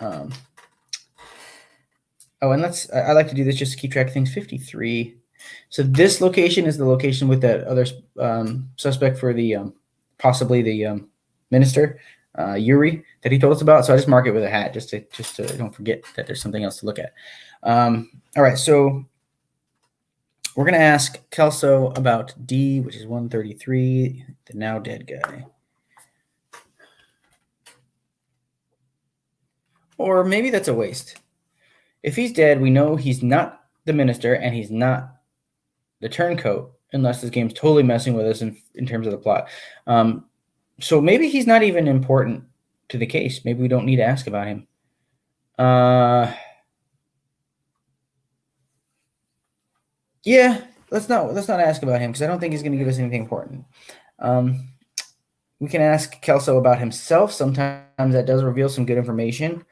Oh, and I like to do this just to keep track of things. 53. So this location is the location with that other suspect for the possibly the minister, Yuri, that he told us about. So I just mark it with a hat just to don't forget that there's something else to look at. All right, so we're going to ask Kelso about D, which is 133, the now dead guy. Or maybe that's a waste. If he's dead, we know he's not the minister and he's not the turncoat, unless this game's totally messing with us in terms of the plot. So maybe he's not even important to the case. Maybe we don't need to ask about him. Yeah, let's not ask about him because I don't think he's going to give us anything important. We can ask Kelso about himself. Sometimes that does reveal some good information.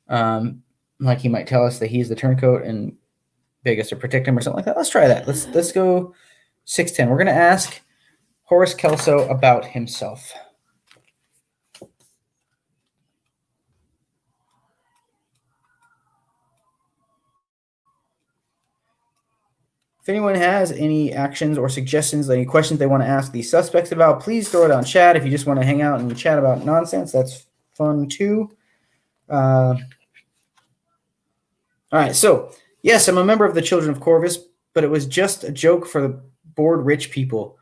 Like he might tell us that he's the turncoat and beg us to protect him or something like that. Let's try that. Let's go 610. We're going to ask Horace Kelso about himself. If anyone has any actions or suggestions, any questions they want to ask these suspects about, please throw it on chat. If you just want to hang out and chat about nonsense, that's fun too. All right, so yes, I'm a member of the Children of Corvus, but it was just a joke for the bored rich people.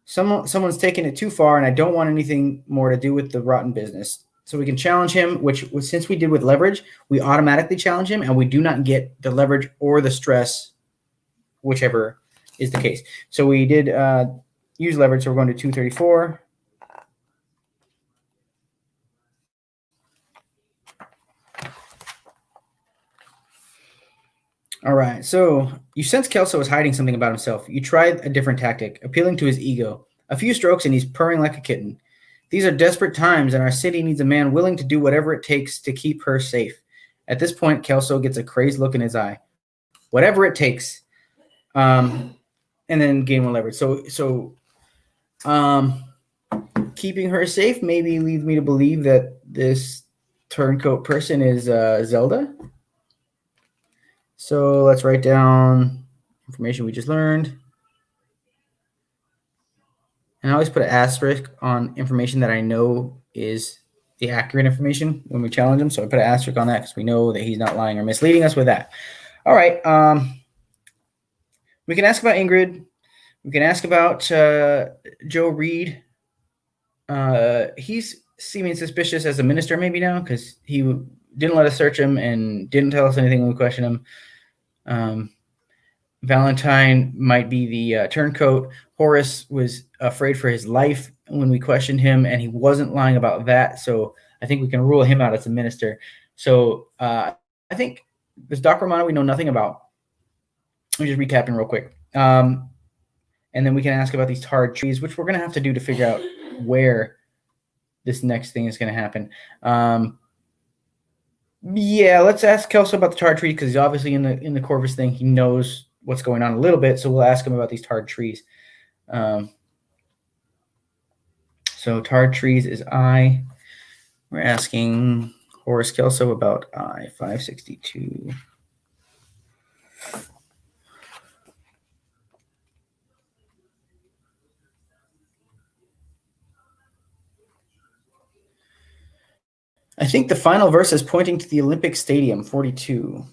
Someone's taken it too far, and I don't want anything more to do with the rotten business. So we can challenge him, which since we did with leverage, we automatically challenge him, and we do not get the leverage or the stress, whichever is the case. So we did use leverage, so we're going to 234. All right, so you sense Kelso is hiding something about himself. You tried a different tactic, appealing to his ego. A few strokes and he's purring like a kitten. These are desperate times, and our city needs a man willing to do whatever it takes to keep her safe. At this point, Kelso gets a crazed look in his eye. Whatever it takes. And then gain 1 leverage. So keeping her safe maybe leads me to believe that this turncoat person is Zelda. So let's write down information we just learned. And I always put an asterisk on information that I know is the accurate information when we challenge him. So I put an asterisk on that because we know that he's not lying or misleading us with that. All right. We can ask about Ingrid. We can ask about Joe Reed. He's seeming suspicious as a minister maybe now because he didn't let us search him and didn't tell us anything when we questioned him. Valentine might be the turncoat. Horace was afraid for his life when we questioned him, and he wasn't lying about that. So I think we can rule him out as a minister. So I think this Doc Romano we know nothing about. Let me just recapping real quick. And then we can ask about these tarred trees, which we're going to have to do to figure out where this next thing is going to happen. Yeah, let's ask Kelso about the tarred trees because he's obviously in the Corvus thing. He knows what's going on a little bit, so we'll ask him about these tarred trees. So tarred trees is I. We're asking Horace Kelso about I-562. I think the final verse is pointing to the Olympic Stadium, 42.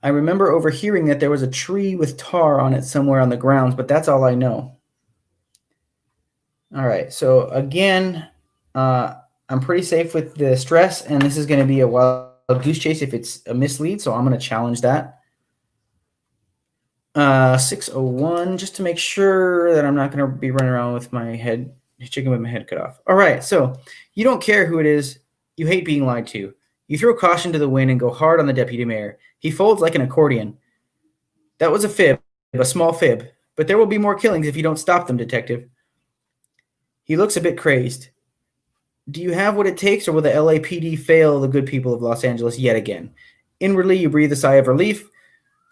I remember overhearing that there was a tree with tar on it somewhere on the grounds, but that's all I know. All right, so again, I'm pretty safe with the stress, and this is going to be a wild goose chase if it's a mislead, so I'm going to challenge that. 601, just to make sure that I'm not going to be running around with my head, chicken with my head cut off. All right, so you don't care who it is. You hate being lied to. You throw caution to the wind and go hard on the deputy mayor. He folds like an accordion. That was a fib, a small fib, but there will be more killings if you don't stop them, detective. He looks a bit crazed. Do you have what it takes, or will the LAPD fail the good people of Los Angeles yet again? Inwardly, you breathe a sigh of relief.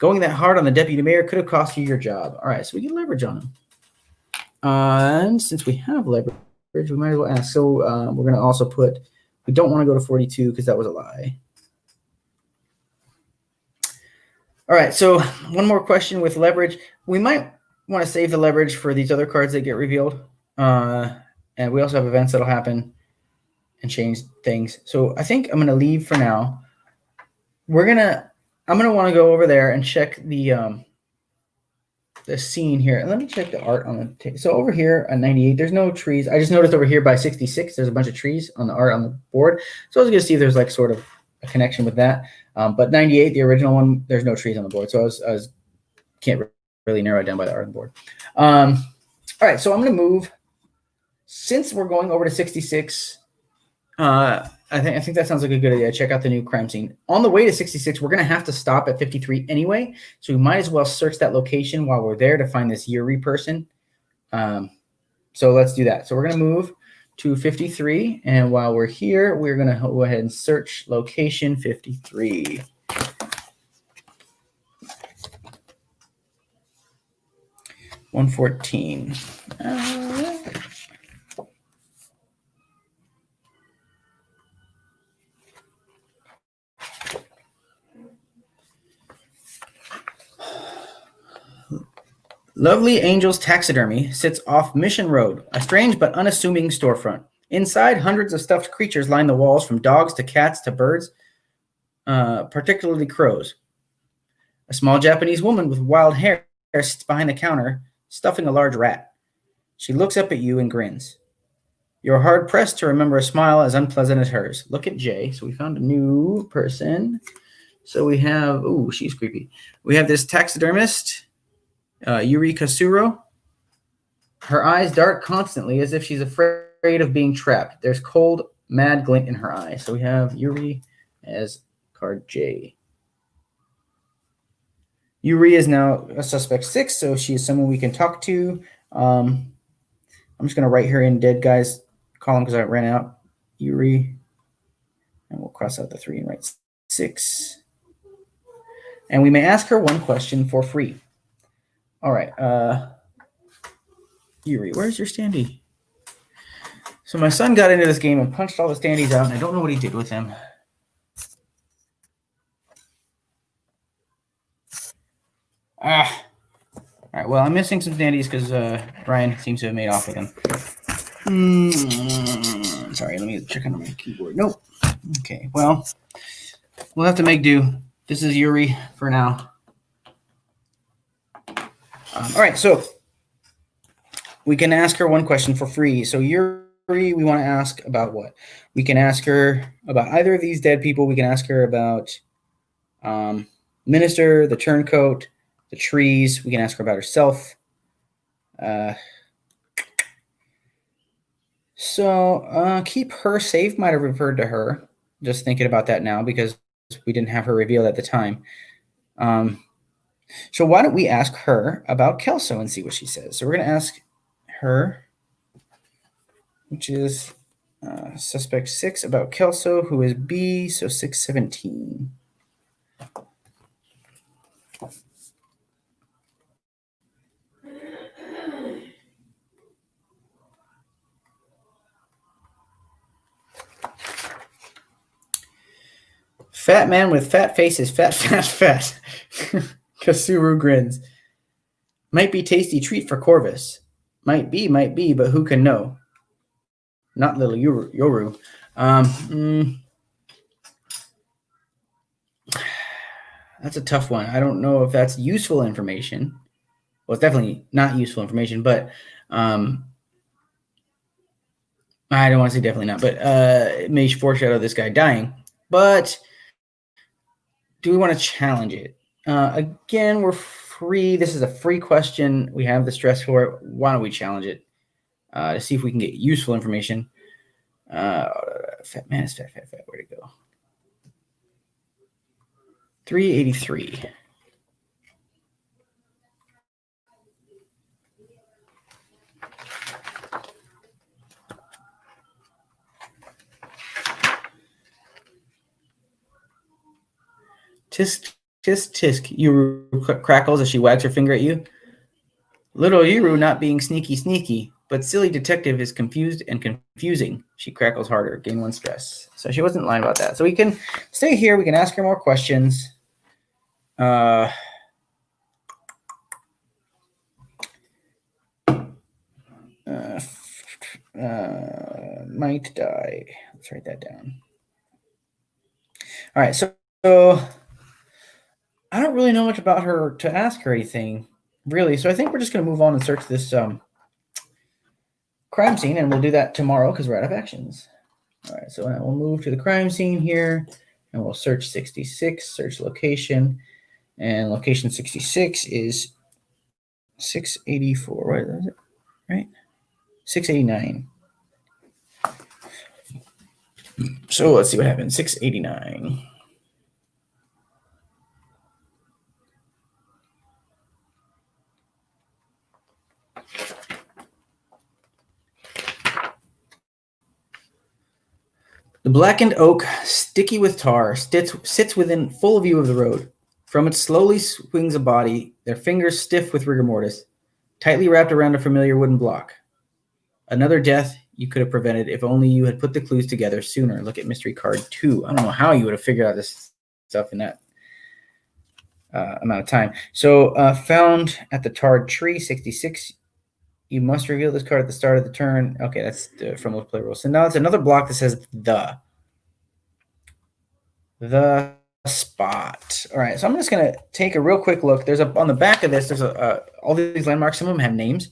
Going that hard on the deputy mayor could have cost you your job. All right, so we get leverage on him. And since we have leverage, we might as well ask. So we're going to also put, we don't want to go to 42 because that was a lie. All right, so one more question with leverage. We might want to save the leverage for these other cards that get revealed. And we also have events that'll happen and change things. So I think I'm going to leave for now. I'm going to want to go over there and check the scene here. And let me check the art on the table. So over here at 98, there's no trees. I just noticed over here by 66, there's a bunch of trees on the art on the board. So I was going to see if there's like sort of a connection with that. But 98, the original one, there's no trees on the board. So I was can't really narrow it down by the art on the board. All right, so I'm going to move. Since we're going over to 66, I think that sounds like a good idea. Check out the new crime scene. On the way to 66, we're going to have to stop at 53 anyway, so we might as well search that location while we're there to find this Yuri person. So let's do that. So we're going to move to 53, and while we're here, we're going to go ahead and search location 53. $114. Lovely Angels Taxidermy sits off Mission Road, a strange but unassuming storefront. Inside, hundreds of stuffed creatures line the walls, from dogs to cats to birds, particularly crows. A small Japanese woman with wild hair sits behind the counter, stuffing a large rat. She looks up at you and grins. You're hard-pressed to remember a smile as unpleasant as hers. Look at Jay. So we found a new person. So we have, ooh, she's creepy. We have this taxidermist, Yuri Kasuro. Her eyes dart constantly as if she's afraid of being trapped. There's cold, mad glint in her eyes. So we have Yuri as card J. Yuri is now a suspect 6, so she is someone we can talk to. I'm just going to write her in dead guys column because I ran out. Yuri. And we'll cross out the 3 and write 6. And we may ask her one question for free. All right. Yuri, where's your standee? So my son got into this game and punched all the standees out, and I don't know what he did with them. All right, well, I'm missing some standees because Brian seems to have made off with them. Sorry, let me check on my keyboard. Nope. Okay, well, we'll have to make do. This is Yuri for now. All right, so we can ask her one question for free. So Yuri, we want to ask about what? We can ask her about either of these dead people. We can ask her about Minister, the turncoat, the trees. We can ask her about herself. So keep her safe might have referred to her. Just thinking about that now because we didn't have her revealed at the time. So why don't we ask her about Kelso and see what she says? So we're going to ask her, which is suspect 6, about Kelso, who is B, so 617. Fat man with fat face is fat. Kasuru grins. Might be tasty treat for Corvus. Might be, but who can know? Not little Yoru. That's a tough one. I don't know if that's useful information. Well, it's definitely not useful information, but I don't want to say definitely not, but it may foreshadow this guy dying. But do we want to challenge it? Again, we're free. This is a free question. We have the stress for it. Why don't we challenge it to see if we can get useful information? Fat man is fat. Where'd it go? 383. Tisk, tisk, tisk. Yuru crackles as she wags her finger at you. Little Yuru not being sneaky, but silly detective is confused and confusing. She crackles harder. Gain 1 stress. So she wasn't lying about that. So we can stay here. We can ask her more questions. Might die. Let's write that down. All right. So I don't really know much about her to ask her anything, really. So I think we're just going to move on and search this crime scene, and we'll do that tomorrow because we're out of actions. All right, so we'll move to the crime scene here, and we'll search 66, search location, and location 66 is 684. What is it? Right? 689. So let's see what happens. 689. The blackened oak, sticky with tar, sits within full view of the road. From it slowly swings a body, their fingers stiff with rigor mortis, tightly wrapped around a familiar wooden block. Another death you could have prevented if only you had put the clues together sooner. Look at mystery card 2. I don't know how you would have figured out this stuff in that. amount of time. So found at the tarred tree, 66. You must reveal this card at the start of the turn. Okay, that's from those play rules. So now it's another block that says the spot. All right, so I'm just gonna take a real quick look. There's on the back of this. There's all these landmarks. Some of them have names.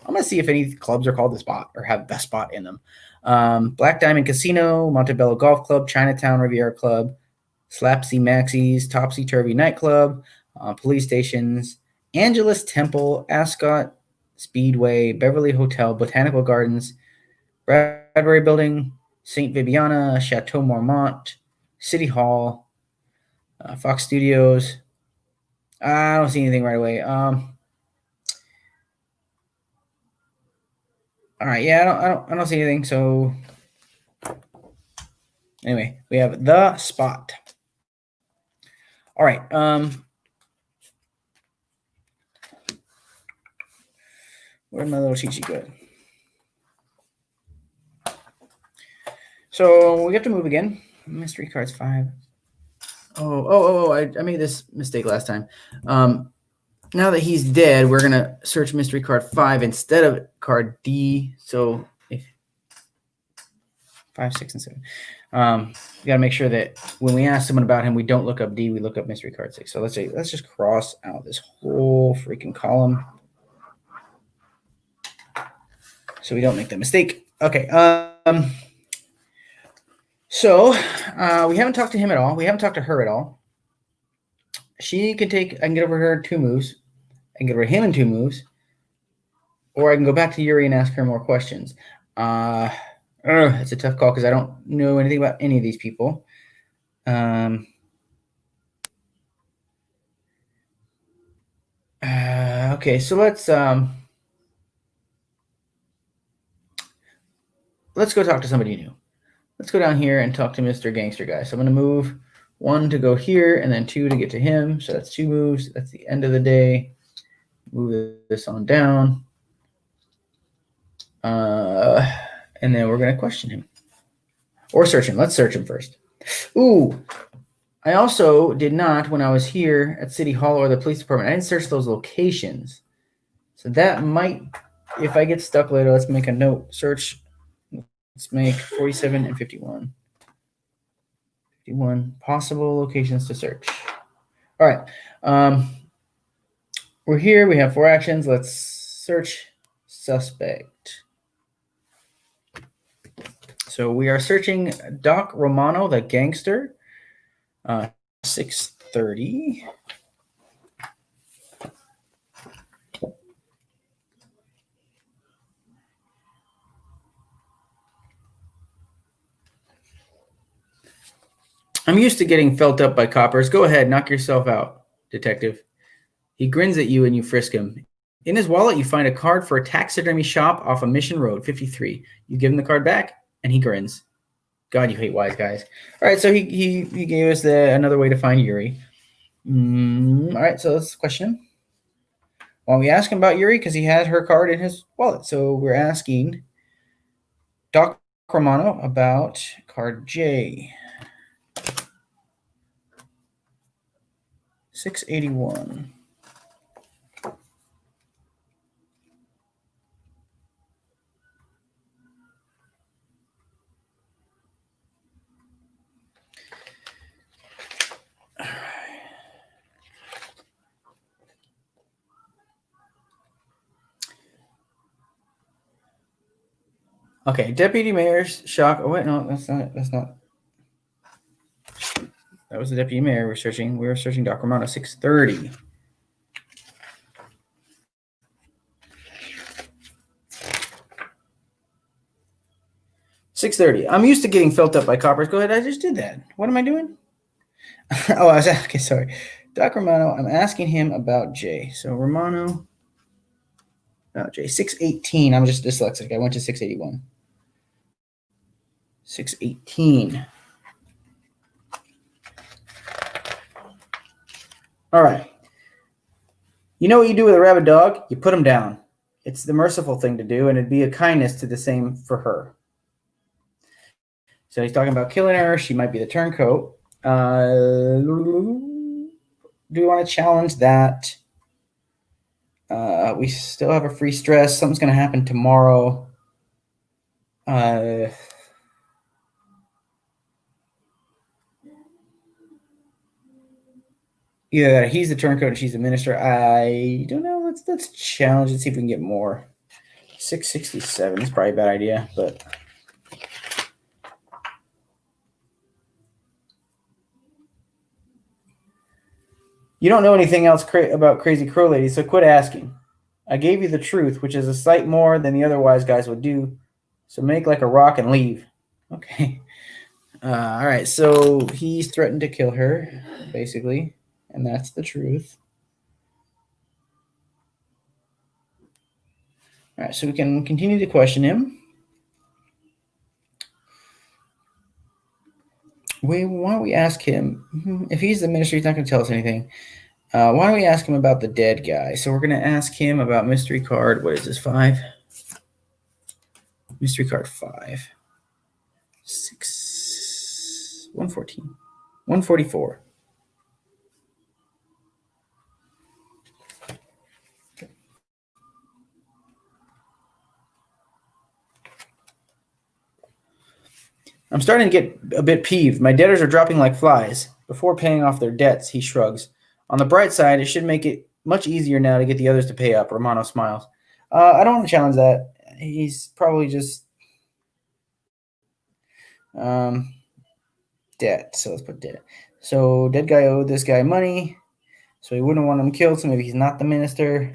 I'm gonna see if any clubs are called the spot or have the spot in them. Black Diamond Casino, Montebello Golf Club, Chinatown Riviera Club, Slapsy Maxie's, Topsy Turvy Nightclub, police stations, Angelus Temple, Ascot Speedway, Beverly Hotel, Botanical Gardens, Bradbury Building, St. Vibiana, Chateau Marmont, City Hall, Fox Studios. I don't see anything right away. All right, yeah, I don't see anything. So anyway, we have the spot. All right. Where's my little cheat sheet go? So we have to move again. Mystery cards 5. I made this mistake last time. Now that he's dead, we're gonna search mystery card 5 instead of card D. So if 5, 6, and 7. We gotta make sure that when we ask someone about him, we don't look up D, we look up mystery card 6. So let's just cross out this whole freaking column so we don't make that mistake. Okay. So we haven't talked to him at all. We haven't talked to her at all. I can get over her 2 moves. I can get over him in 2 moves. Or I can go back to Yuri and ask her more questions. It's a tough call because I don't know anything about any of these people. Okay, so let's go talk to somebody new. Let's go down here and talk to Mr. Gangster Guy. So I'm going to move 1 to go here and then 2 to get to him. So that's 2 moves. That's the end of the day. Move this on down. And then we're going to question him. Or search him. Let's search him first. Ooh. I also did not, when I was here at City Hall or the police department, I didn't search those locations. So that might, if I get stuck later, let's make a note. Search. Let's make 47 and 51. 51 possible locations to search. All right. We're here. We have 4 actions. Let's search suspect. So we are searching Doc Romano, the gangster. 630. I'm used to getting felt up by coppers. Go ahead, knock yourself out, detective. He grins at you and you frisk him. In his wallet, you find a card for a taxidermy shop off of Mission Road, 53. You give him the card back, and he grins. God, you hate wise guys. All right, so he gave us another way to find Yuri. All right, so let's question him. Well, we ask him about Yuri because he had her card in his wallet. So we're asking Doc Romano about card J. 681. All right. Okay, Deputy Mayor's shock. Oh wait, no, that's not. That was the Deputy Mayor we're searching. We were searching Doc Romano, 630. I'm used to getting felt up by coppers. Go ahead, I just did that. What am I doing? Okay, sorry. Doc Romano, I'm asking him about Jay. So Romano, Jay, 618. I'm just dyslexic. I went to 681. 618. All right. You know what you do with a rabid dog? You put him down. It's the merciful thing to do, and it'd be a kindness to the same for her. So he's talking about killing her. She might be the turncoat. do we want to challenge that? We still have a free stress. Something's going to happen tomorrow. Yeah, he's the turncoat and she's the minister. I don't know. Let's challenge and see if we can get more. 667 is probably a bad idea, but you don't know anything else about Crazy Crow Lady, so quit asking. I gave you the truth, which is a sight more than the other wise guys would do. So make like a rock and leave. Okay. All right. So he's threatened to kill her, basically, and that's the truth. All right. So we can continue to question him. Why don't we ask him if he's the minister? He's not going to tell us anything. Why don't we ask him about the dead guy? So we're going to ask him about mystery card. What is this? 5. Mystery card 5. 6. 114. 144. I'm starting to get a bit peeved. My debtors are dropping like flies. Before paying off their debts, he shrugs. On the bright side, it should make it much easier now to get the others to pay up. Romano smiles. I don't want to challenge that. He's probably just debt. So let's put debt. So dead guy owed this guy money. So he wouldn't want him killed. So maybe he's not the minister.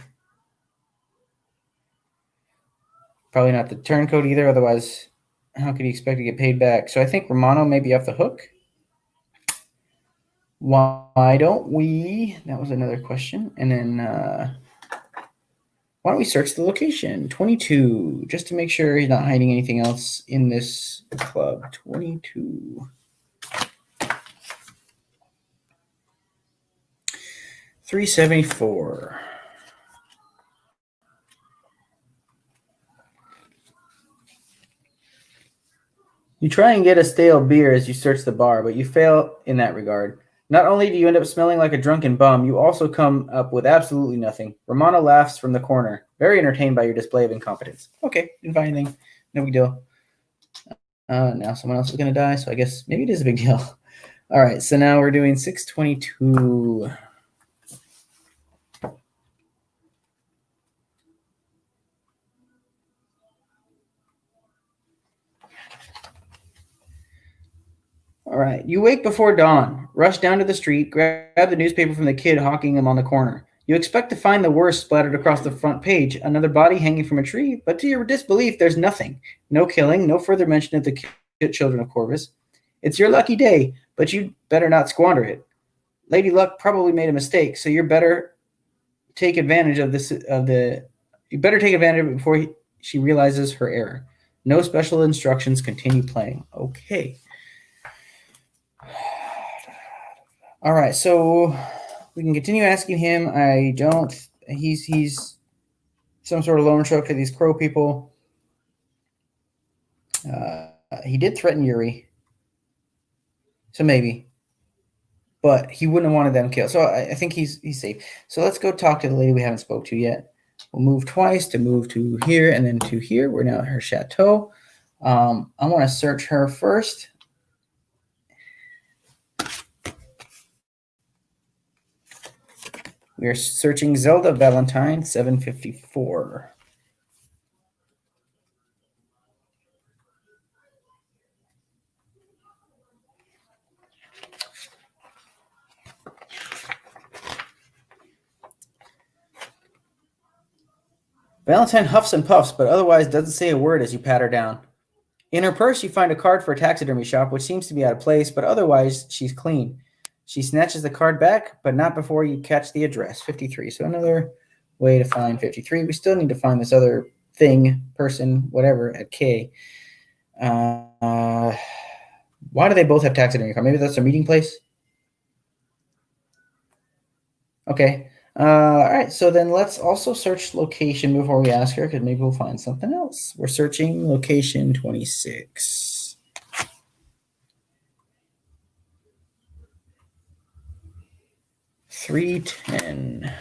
Probably not the turncoat either. Otherwise, how could he expect to get paid back? So I think Romano may be off the hook. Why don't we? That was another question. And then why don't we search the location? 22, just to make sure he's not hiding anything else in this club. 22. 374. You try and get a stale beer as you search the bar, but you fail in that regard. Not only do you end up smelling like a drunken bum, you also come up with absolutely nothing. Romano laughs from the corner, very entertained by your display of incompetence. Okay, didn't find anything. No big deal. Now someone else is going to die, so I guess maybe it is a big deal. All right, so now we're doing 622. All right, you wake before dawn, rush down to the street, grab the newspaper from the kid hawking them on the corner. You expect to find the worst splattered across the front page, another body hanging from a tree, but to your disbelief, there's nothing. No killing, no further mention of the children of Corvus. It's your lucky day, but you'd better not squander it. Lady Luck probably made a mistake, so you better take advantage of this. You better take advantage of it before she realizes her error. No special instructions. Continue playing. Okay. All right, so we can continue asking him. He's some sort of loan shark to these crow people. He did threaten Yuri, so maybe, but he wouldn't have wanted them killed. So I think he's safe. So let's go talk to the lady we haven't spoke to yet. We'll move twice to move to here and then to here. We're now at her chateau. I want to search her first. We are searching Zelda Valentine, 754. Valentine huffs and puffs, but otherwise doesn't say a word as you pat her down. In her purse, you find a card for a taxidermy shop, which seems to be out of place, but otherwise she's clean. She snatches the card back, but not before you catch the address, 53. So another way to find 53. We still need to find this other thing, person, whatever, at K. Why do they both have taxidermy card? Maybe that's a meeting place? Okay. All right, so then let's also search location before we ask her, because maybe we'll find something else. We're searching location 26. 310.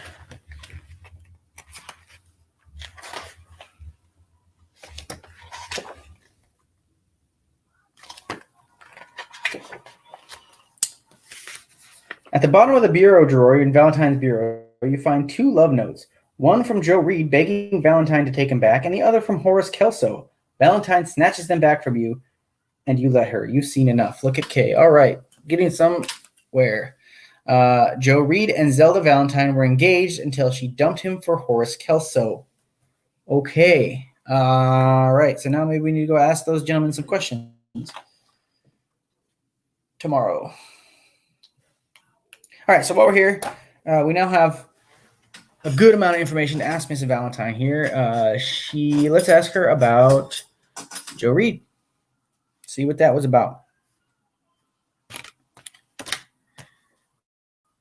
At the bottom of the bureau drawer in Valentine's bureau, you find 2 love notes. One from Joe Reed begging Valentine to take him back, and the other from Horace Kelso. Valentine snatches them back from you, and you let her. You've seen enough. Look at K. All right, getting somewhere. Joe Reed and Zelda Valentine were engaged until she dumped him for Horace Kelso. Okay. All right, so now maybe we need to go ask those gentlemen some questions tomorrow. All right, so while we're here, we now have a good amount of information to ask Mrs. Valentine here. Let's ask her about Joe Reed. See what that was about.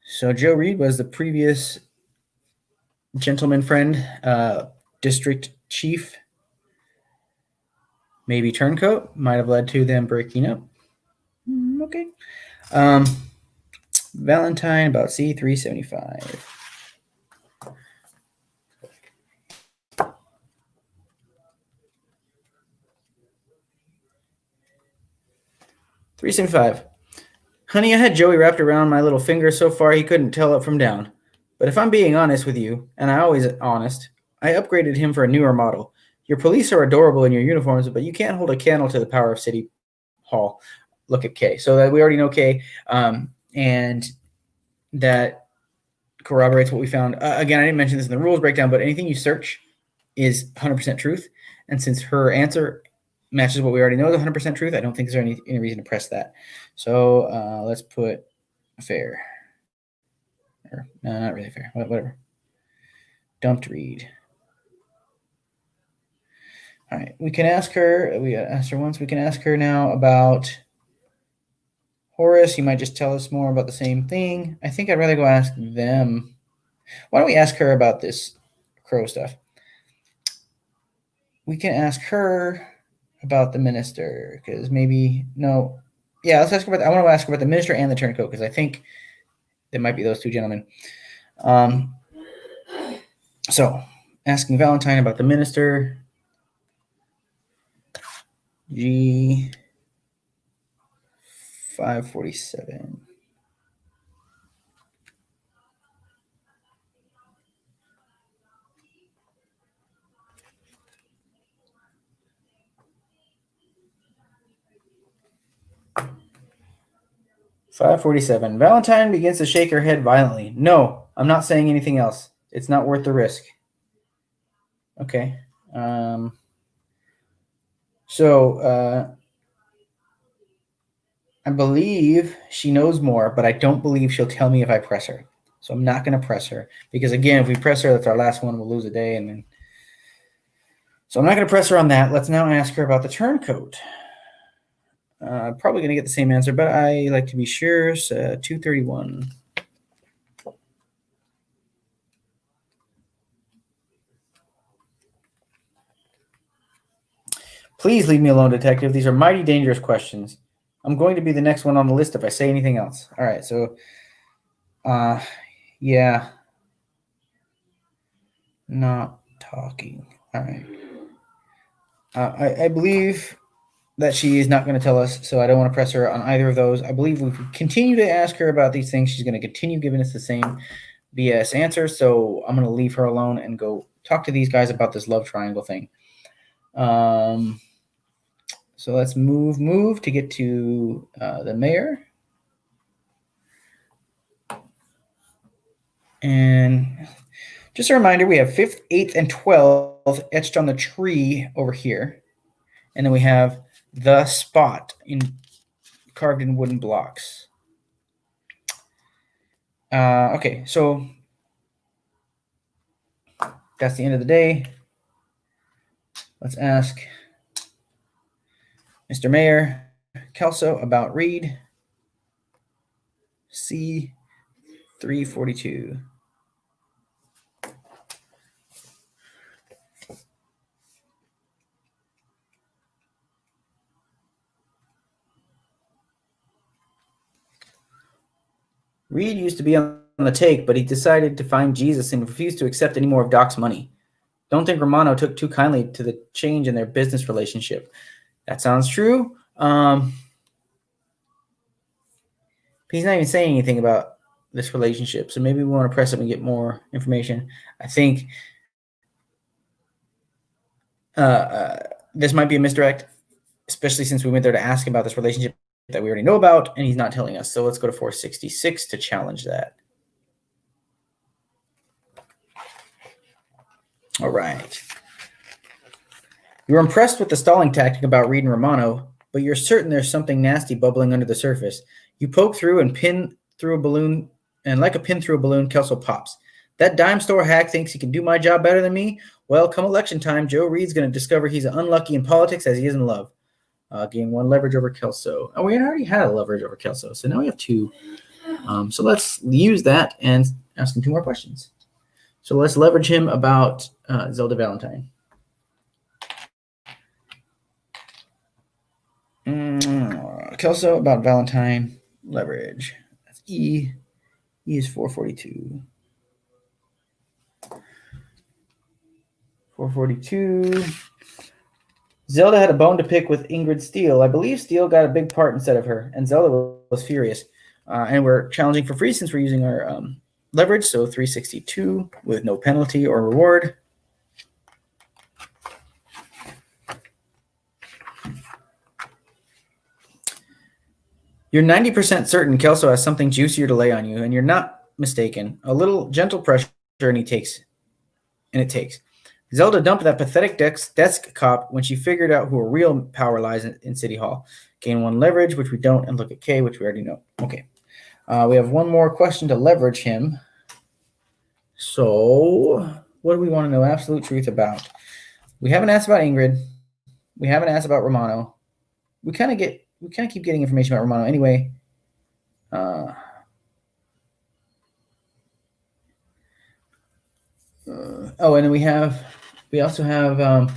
So Joe Reed was the previous gentleman friend, district chief, maybe turncoat, might have led to them breaking up. Okay. Valentine about C375. $375. Honey, I had Joey wrapped around my little finger so far he couldn't tell up from down. But if I'm being honest with you, and I always honest, I upgraded him for a newer model. Your police are adorable in your uniforms, but you can't hold a candle to the power of City Hall. Look at K. So that we already know K, and that corroborates what we found. Again, I didn't mention this in the rules breakdown, but anything you search is 100% truth. And since her answer matches what we already know is 100% truth, I don't think there's any reason to press that. So let's put fair. Or, no, not really fair. Whatever. Dumped Reed. All right. We can ask her. We asked her once. We can ask her now about Horace. You might just tell us more about the same thing. I think I'd rather go ask them. Why don't we ask her about this crow stuff? We can ask her about the minister, because maybe no. Yeah, let's ask her about. I want to ask her about the minister and the turncoat, because I think it might be those 2 gentlemen. So asking Valentine about the minister. G 547. Valentine begins to shake her head violently. No, I'm not saying anything else. It's not worth the risk. Okay. So I believe she knows more, but I don't believe she'll tell me if I press her. So I'm not going to press her, because again, if we press her, that's our last one. We'll lose a day, and then. So I'm not going to press her on that. Let's now ask her about the turncoat. Probably going to get the same answer, but I like to be sure. So 231. Please leave me alone, detective. These are mighty dangerous questions. I'm going to be the next one on the list if I say anything else. All right, so, yeah. Not talking. All right. I believe that she is not going to tell us, so I don't want to press her on either of those. I believe if we continue to ask her about these things, she's going to continue giving us the same BS answers, so I'm going to leave her alone and go talk to these guys about this love triangle thing. So let's move to get to the mayor. And just a reminder, we have 5th, 8th, and 12th etched on the tree over here. And then we have the spot carved in wooden blocks. Okay, so that's the end of the day. Let's ask Mr. Mayor Kelso about Reed. C342. Reed used to be on the take, but he decided to find Jesus and refused to accept any more of Doc's money. Don't think Romano took too kindly to the change in their business relationship. That sounds true. He's not even saying anything about this relationship, so maybe we want to press him and get more information. I think this might be a misdirect, especially since we went there to ask him about this relationship that we already know about, and he's not telling us. So let's go to 466 to challenge that. All right. You're impressed with the stalling tactic about Reed and Romano, but you're certain there's something nasty bubbling under the surface. You poke through and pin through a balloon, and like a pin through a balloon, Kelso pops. That dime store hack thinks he can do my job better than me? Well, come election time, Joe Reed's going to discover he's unlucky in politics as he is in love. Gain 1 leverage over Kelso. Oh, we already had a leverage over Kelso, so now we have 2. So let's use that and ask him 2 more questions. So let's leverage him about Zelda Valentine. Kelso about Valentine, leverage. That's E. E is 442. 442. Zelda had a bone to pick with Ingrid Steele. I believe Steele got a big part instead of her, and Zelda was furious. And we're challenging for free since we're using our leverage, so 362 with no penalty or reward. You're 90% certain Kelso has something juicier to lay on you, and you're not mistaken. A little gentle pressure, and it takes. Zelda dumped that pathetic desk cop when she figured out who her real power lies in City Hall. Gain 1 leverage, which we don't, and look at K, which we already know. Okay. We have 1 more question to leverage him. So what do we want to know absolute truth about? We haven't asked about Ingrid. We haven't asked about Romano. We kind of keep getting information about Romano anyway. And then we also have,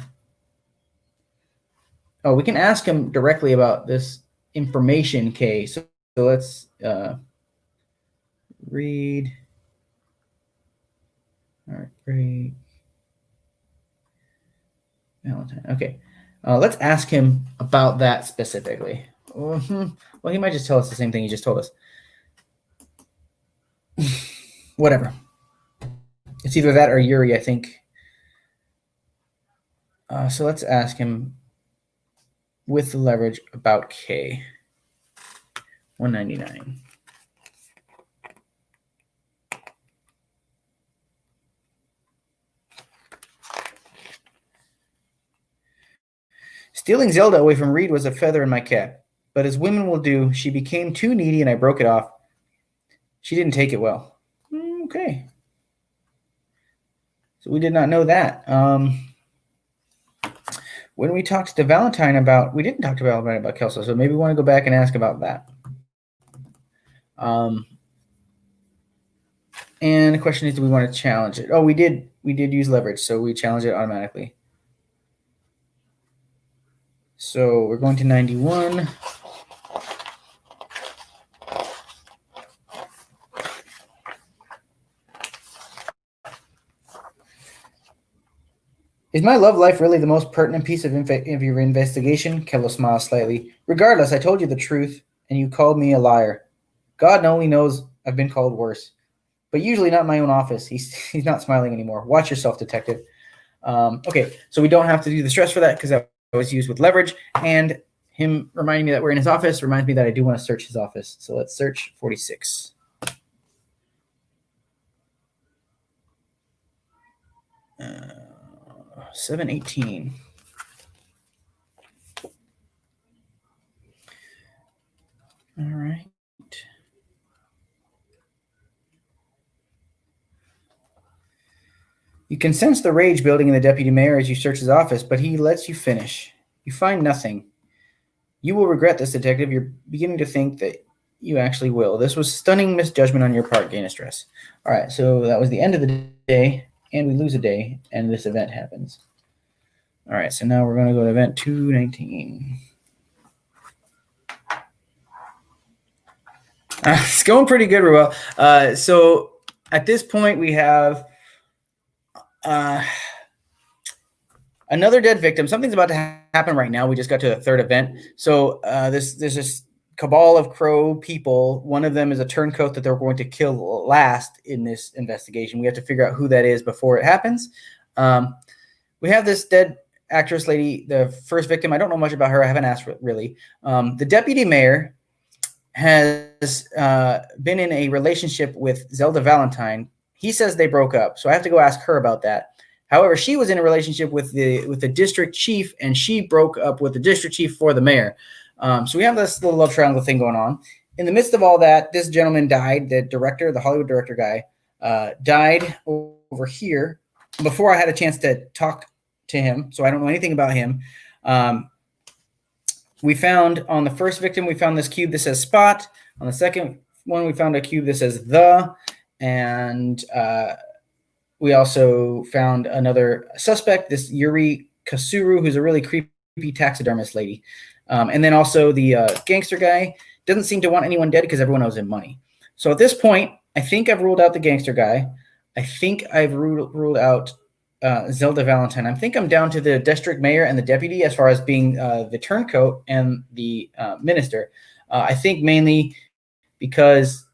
we can ask him directly about this information case. So let's read. All right, great. Valentine. Okay. Let's ask him about that specifically. Well, he might just tell us the same thing he just told us. Whatever. It's either that or Yuri, I think. So let's ask him with the leverage about K. 199. Stealing Zelda away from Reed was a feather in my cap. But as women will do, she became too needy and I broke it off. She didn't take it well. Okay. So we did not know that. When we talked to Valentine about, we didn't talk to Valentine about Kelso, so maybe we want to go back and ask about that. And the question is, do we want to challenge it? Oh, we did use leverage, so we challenge it automatically. So we're going to 91. Is my love life really the most pertinent piece of your investigation? Kello smiled slightly. Regardless, I told you the truth, and you called me a liar. God only knows I've been called worse. But usually not in my own office. He's not smiling anymore. Watch yourself, detective. Okay, so we don't have to do the stress for that because that was used with leverage. And him reminding me that we're in his office reminds me that I do want to search his office. So let's search 46. Uh, 718. All right. You can sense the rage building in the deputy mayor as you search his office, but he lets you finish. You find nothing. You will regret this, detective. You're beginning to think that you actually will. This was stunning misjudgment on your part, Gaina Stress. All right, so that was the end of the day, and we lose a day, and this event happens. All right, so now we're going to go to event 219. It's going pretty good, Ruel. So at this point, we have another dead victim. Something's about to happen right now. We just got to the third event. So there's this cabal of crow people. One of them is a turncoat that they're going to kill last in this investigation. We have to figure out who that is before it happens. We have this dead actress lady, the first victim. I don't know much about her. I haven't asked really. The deputy mayor has been in a relationship with Zelda Valentine. He says they broke up, so I have to go ask her about that. However, she was in a relationship with the district chief, and she broke up with the district chief for the mayor. So we have this little love triangle thing going on. In the midst of all that, this gentleman died. The director, the Hollywood director guy, died over here before I had a chance to talk to him. So I don't know anything about him. We found on the first victim, we found this cube that says spot. On the second one, we found a cube that says the. And we also found another suspect, this Yuri Kasuru, who's a really creepy taxidermist lady. And then also the gangster guy doesn't seem to want anyone dead because everyone owes him money. So at this point, I think I've ruled out the gangster guy. I think I've ruled out Zelda Valentine. I think I'm down to the district mayor and the deputy as far as being the turncoat and the minister. I think mainly because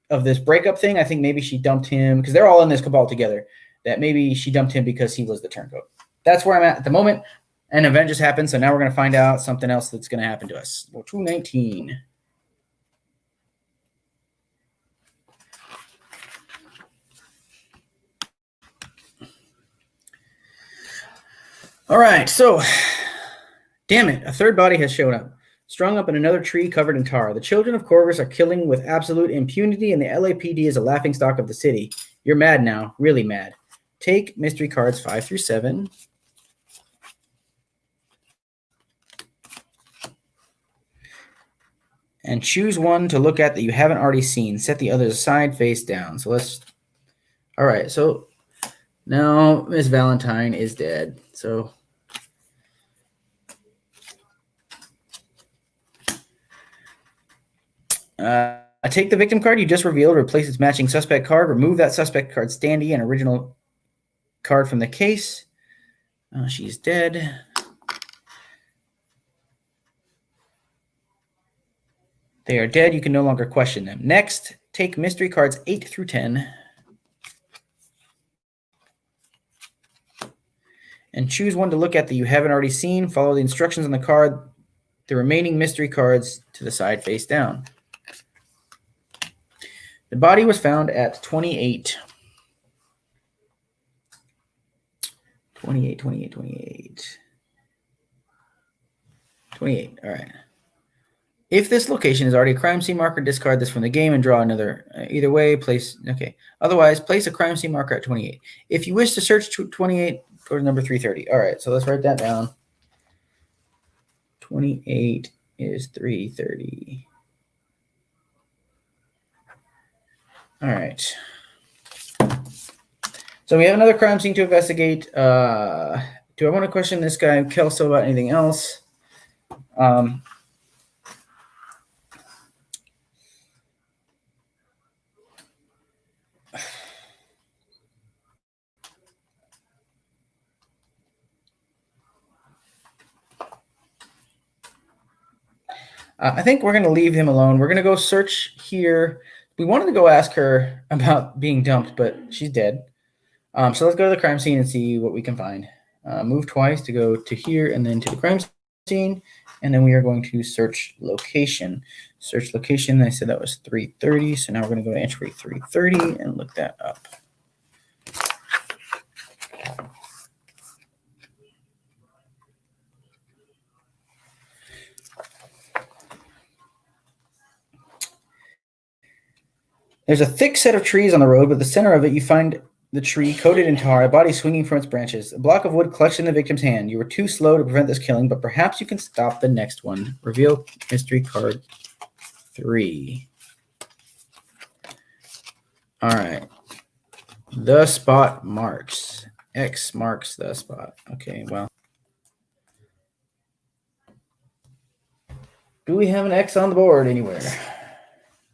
of this breakup thing, I think maybe she dumped him because they're all in this cabal together, that maybe she dumped him because he was the turncoat. That's where I'm at the moment. An event just happened, so now we're going to find out something else that's going to happen to us. Well, 219. All right, so, damn it, a third body has shown up, strung up in another tree covered in tar. The children of Corvus are killing with absolute impunity, and the LAPD is a laughingstock of the city. You're mad now, really mad. Take mystery cards 5 through 7. And choose one to look at that you haven't already seen. Set the others aside, face down. So let's... All right, so now Miss Valentine is dead. So... take the victim card you just revealed, replace its matching suspect card, remove that suspect card's standee and original card from the case. She's dead. They are dead. You can no longer question them. Next, take mystery cards 8 through 10 and choose one to look at that you haven't already seen. Follow the instructions on the card. The remaining mystery cards to the side face down. The body was found at 28. 28. 28. All right. If this location is already a crime scene marker, discard this from the game and draw another. Either way, place... Okay. Otherwise, place a crime scene marker at 28. If you wish to search 28, go to number 330. All right, so let's write that down. 28 is 330. All right. So we have another crime scene to investigate. Do I want to question this guy, Kelso, about anything else? I think we're going to leave him alone. We're going to go search here. We wanted to go ask her about being dumped, but she's dead. So let's go to the crime scene and see what we can find. Move twice to go to here and then to the crime scene. And then we are going to search location. Search location. I said that was 330. So now we're going to go to entry 330 and look that up. There's a thick set of trees on the road, but at the center of it, you find the tree coated in tar, a body swinging from its branches, a block of wood clutched in the victim's hand. You were too slow to prevent this killing, but perhaps you can stop the next one. Reveal mystery card 3. All right. The spot marks. X marks the spot. Okay, well. Do we have an X on the board anywhere?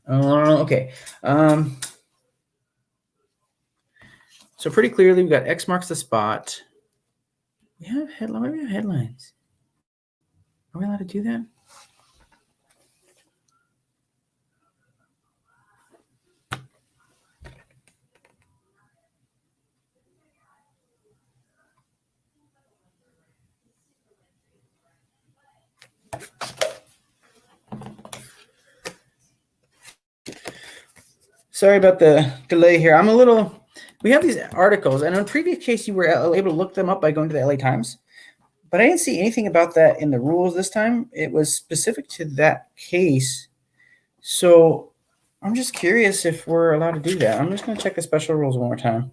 Okay. So pretty clearly, we've got X marks the spot. We have headline. Why do we have headlines? Are we allowed to do that? Sorry about the delay here. I'm a little. We have these articles, and in a previous case, you were able to look them up by going to the LA Times. But I didn't see anything about that in the rules this time. It was specific to that case. So I'm just curious if we're allowed to do that. I'm just going to check the special rules one more time.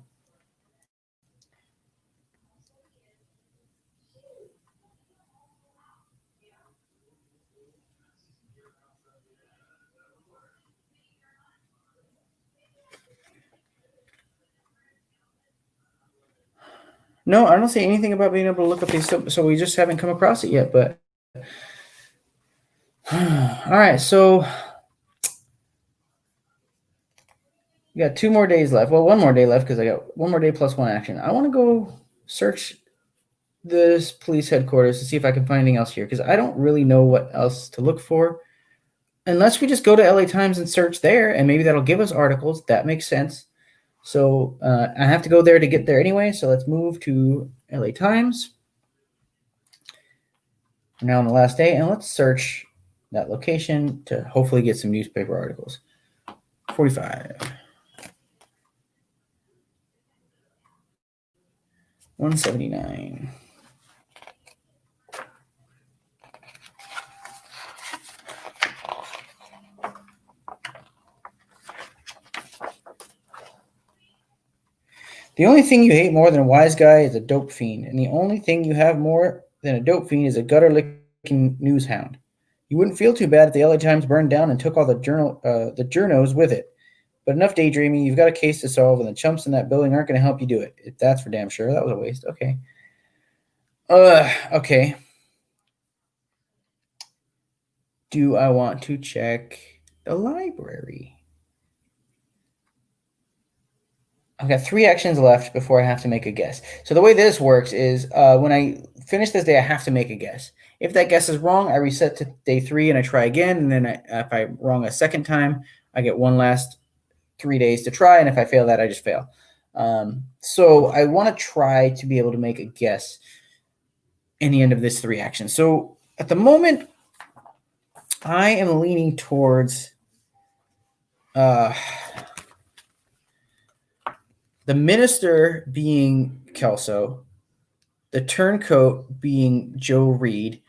No, I don't see anything about being able to look up these. So we just haven't come across it yet. But all right, so we got 2 more days left. Well, 1 more day left because I got 1 more day plus 1 action. I want to go search this police headquarters to see if I can find anything else here because I don't really know what else to look for. Unless we just go to LA Times and search there, and maybe that'll give us articles. That makes sense. So I have to go there to get there anyway. So let's move to LA Times. We're now on the last day, and let's search that location to hopefully get some newspaper articles. 45. 179. The only thing you hate more than a wise guy is a dope fiend, and the only thing you have more than a dope fiend is a gutter-licking news hound. You wouldn't feel too bad if the LA Times burned down and took all the journos with it. But enough daydreaming. You've got a case to solve, and the chumps in that building aren't going to help you do it. That's for damn sure. That was a waste. Okay. Okay. Do I want to check the library? I've got 3 actions left before I have to make a guess. So the way this works is when I finish this day, I have to make a guess. If that guess is wrong, I reset to day 3 and I try again. And then if I'm wrong a second time, I get 1 last 3 days to try. And if I fail that, I just fail. So I want to try to be able to make a guess in the end of this 3 actions. So at the moment, I am leaning towards the minister being Kelso, the turncoat being Joe Reed.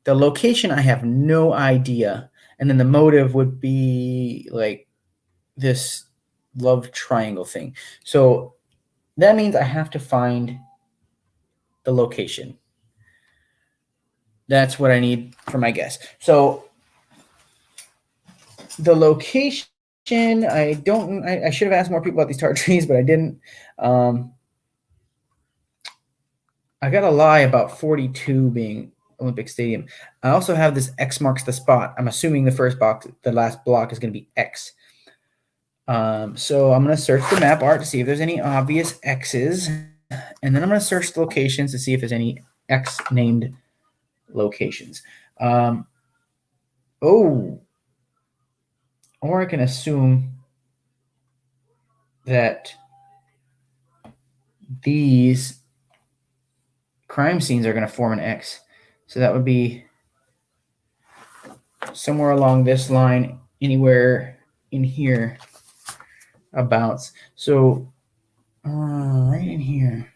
The location, I have no idea. And then the motive would be like this love triangle thing. So that means I have to find the location. That's what I need for my guess. So the location, I should have asked more people about these tart trees, but I didn't. I got to lie about 42 being Olympic Stadium. I also have this X marks the spot. I'm assuming the last block is going to be X. So I'm going to search the map art to see if there's any obvious X's. And then I'm going to search the locations to see if there's any X named locations. Or I can assume that these crime scenes are going to form an X. So that would be somewhere along this line, anywhere in here abouts. So right in here.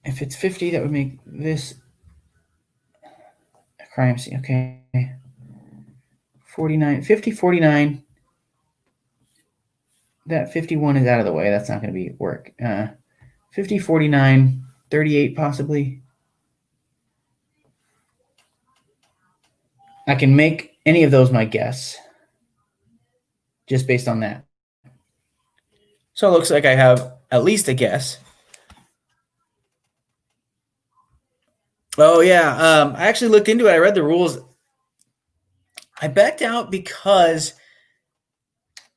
If it's 50, that would make this a crime scene. Okay. 49, 50, 49. That 51 is out of the way. That's not going to be work. 50, 49, 38 possibly. I can make any of those my guess just based on that. So it looks like I have at least a guess. Oh yeah, I actually looked into it. I read the rules. I backed out because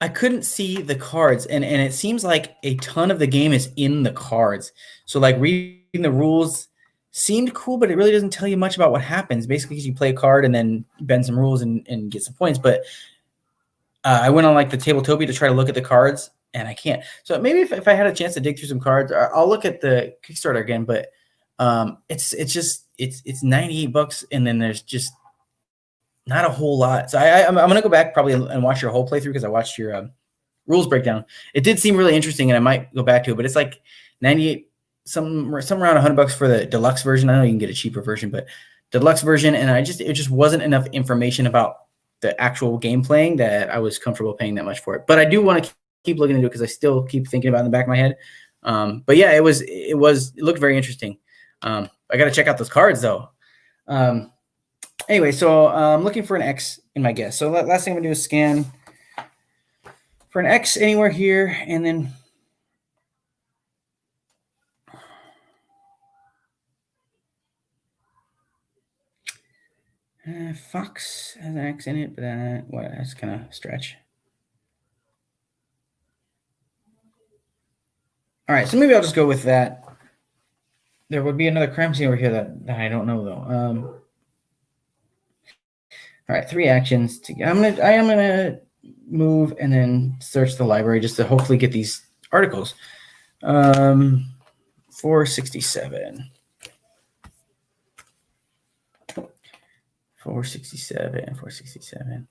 I couldn't see the cards, and it seems like a ton of the game is in the cards. So like reading the rules seemed cool, but it really doesn't tell you much about what happens. Basically, you play a card and then bend some rules and get some points. But I went on like the Tabletopia to try to look at the cards, and I can't. So maybe if I had a chance to dig through some cards, I'll look at the Kickstarter again. But it's $98, and then there's just not a whole lot. So I'm gonna go back probably and watch your whole playthrough because I watched your rules breakdown. It did seem really interesting, and I might go back to it. But it's like 98, some around $100 for the deluxe version. I know you can get a cheaper version, but deluxe version, and it just wasn't enough information about the actual game playing that I was comfortable paying that much for it. But I do want to keep looking into it because I still keep thinking about it in the back of my head. But yeah, it looked very interesting. I got to check out those cards though. Anyway, so I'm looking for an X in my guess. So last thing I'm gonna do is scan for an X anywhere here, and then Fox has an X in it, but that's kind of stretch. All right, so maybe I'll just go with that. There would be another crime scene over here that I don't know though. All right, 3 actions. I am gonna move and then search the library just to hopefully get these articles. 467. 467.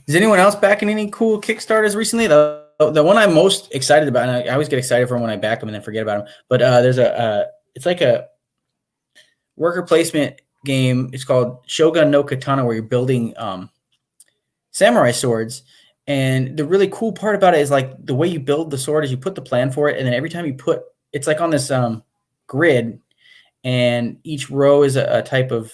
Is anyone else backing any cool Kickstarters recently? The one I'm most excited about, and I always get excited for them when I back them and then forget about them. But there's it's like a worker placement game. It's called Shogun no Katana, where you're building samurai swords. And the really cool part about it is like the way you build the sword is you put the plan for it, and then every time you put, it's like on this grid, and each row is a type of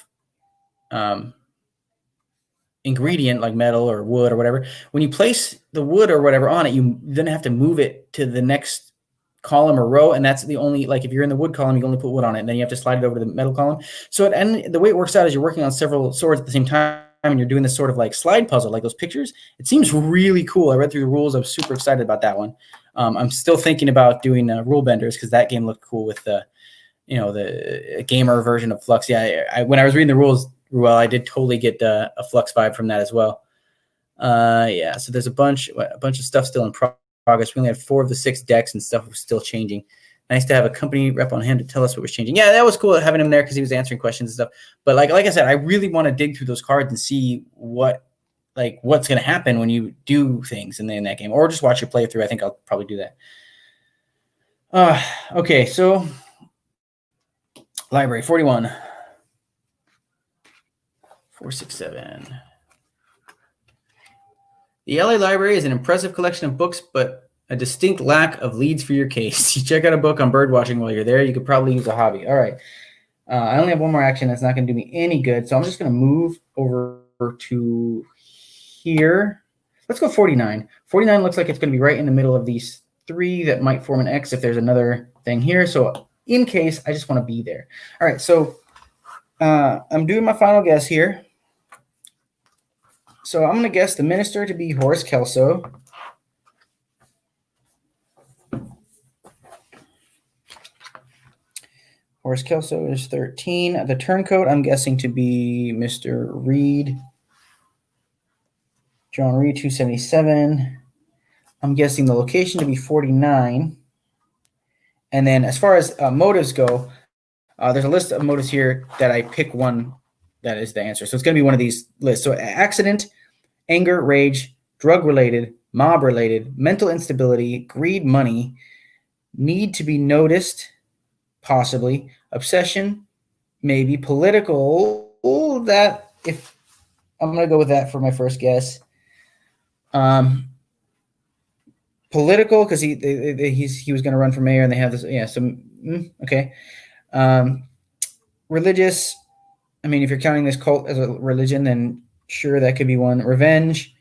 ingredient like metal or wood or whatever. When you place the wood or whatever on it, you then have to move it to the next column or row, and that's the only, like if you're in the wood column, you only put wood on it, and then you have to slide it over to the metal column. So and the way it works out is you're working on several swords at the same time, and you're doing this sort of like slide puzzle, like those pictures. It seems really cool. I read through the rules. I was super excited about that one. I'm still thinking about doing Rule Benders because that game looked cool with the gamer version of Flux. Yeah, when I was reading the rules, Ruel, I did totally get a Flux vibe from that as well. Yeah, so there's a bunch of stuff still in progress. We only have 4 of the 6 decks, and stuff was still changing. Nice to have a company rep on hand to tell us what was changing. Yeah, that was cool having him there because he was answering questions and stuff. But like I said, I really want to dig through those cards and see what's going to happen when you do things in that game, or just watch your playthrough. I think I'll probably do that. Okay, so library 41. 467. The LA Library is an impressive collection of books, but a distinct lack of leads for your case. You check out a book on bird watching while you're there. You could probably use a hobby. All right. I only have one more action. That's not going to do me any good. So I'm just going to move over to here. Let's go 49. 49 looks like it's going to be right in the middle of these 3 that might form an X if there's another thing here. So in case, I just want to be there. All right. So I'm doing my final guess here. So I'm going to guess the minister to be Horace Kelso. Horace Kelso is 13. The turncoat I'm guessing to be Mr. Reed. John Reed, 277. I'm guessing the location to be 49. And then as far as motives go, there's a list of motives here that I pick one that is the answer. So it's going to be one of these lists. So accident, anger, rage, drug-related, mob-related, mental instability, greed, money, need to be noticed, possibly, obsession, maybe, political, that, if I'm going to go with that for my first guess. Political, because he was going to run for mayor, and they have this, okay. Religious, I mean, if you're counting this cult as a religion, then sure, that could be one. Revenge,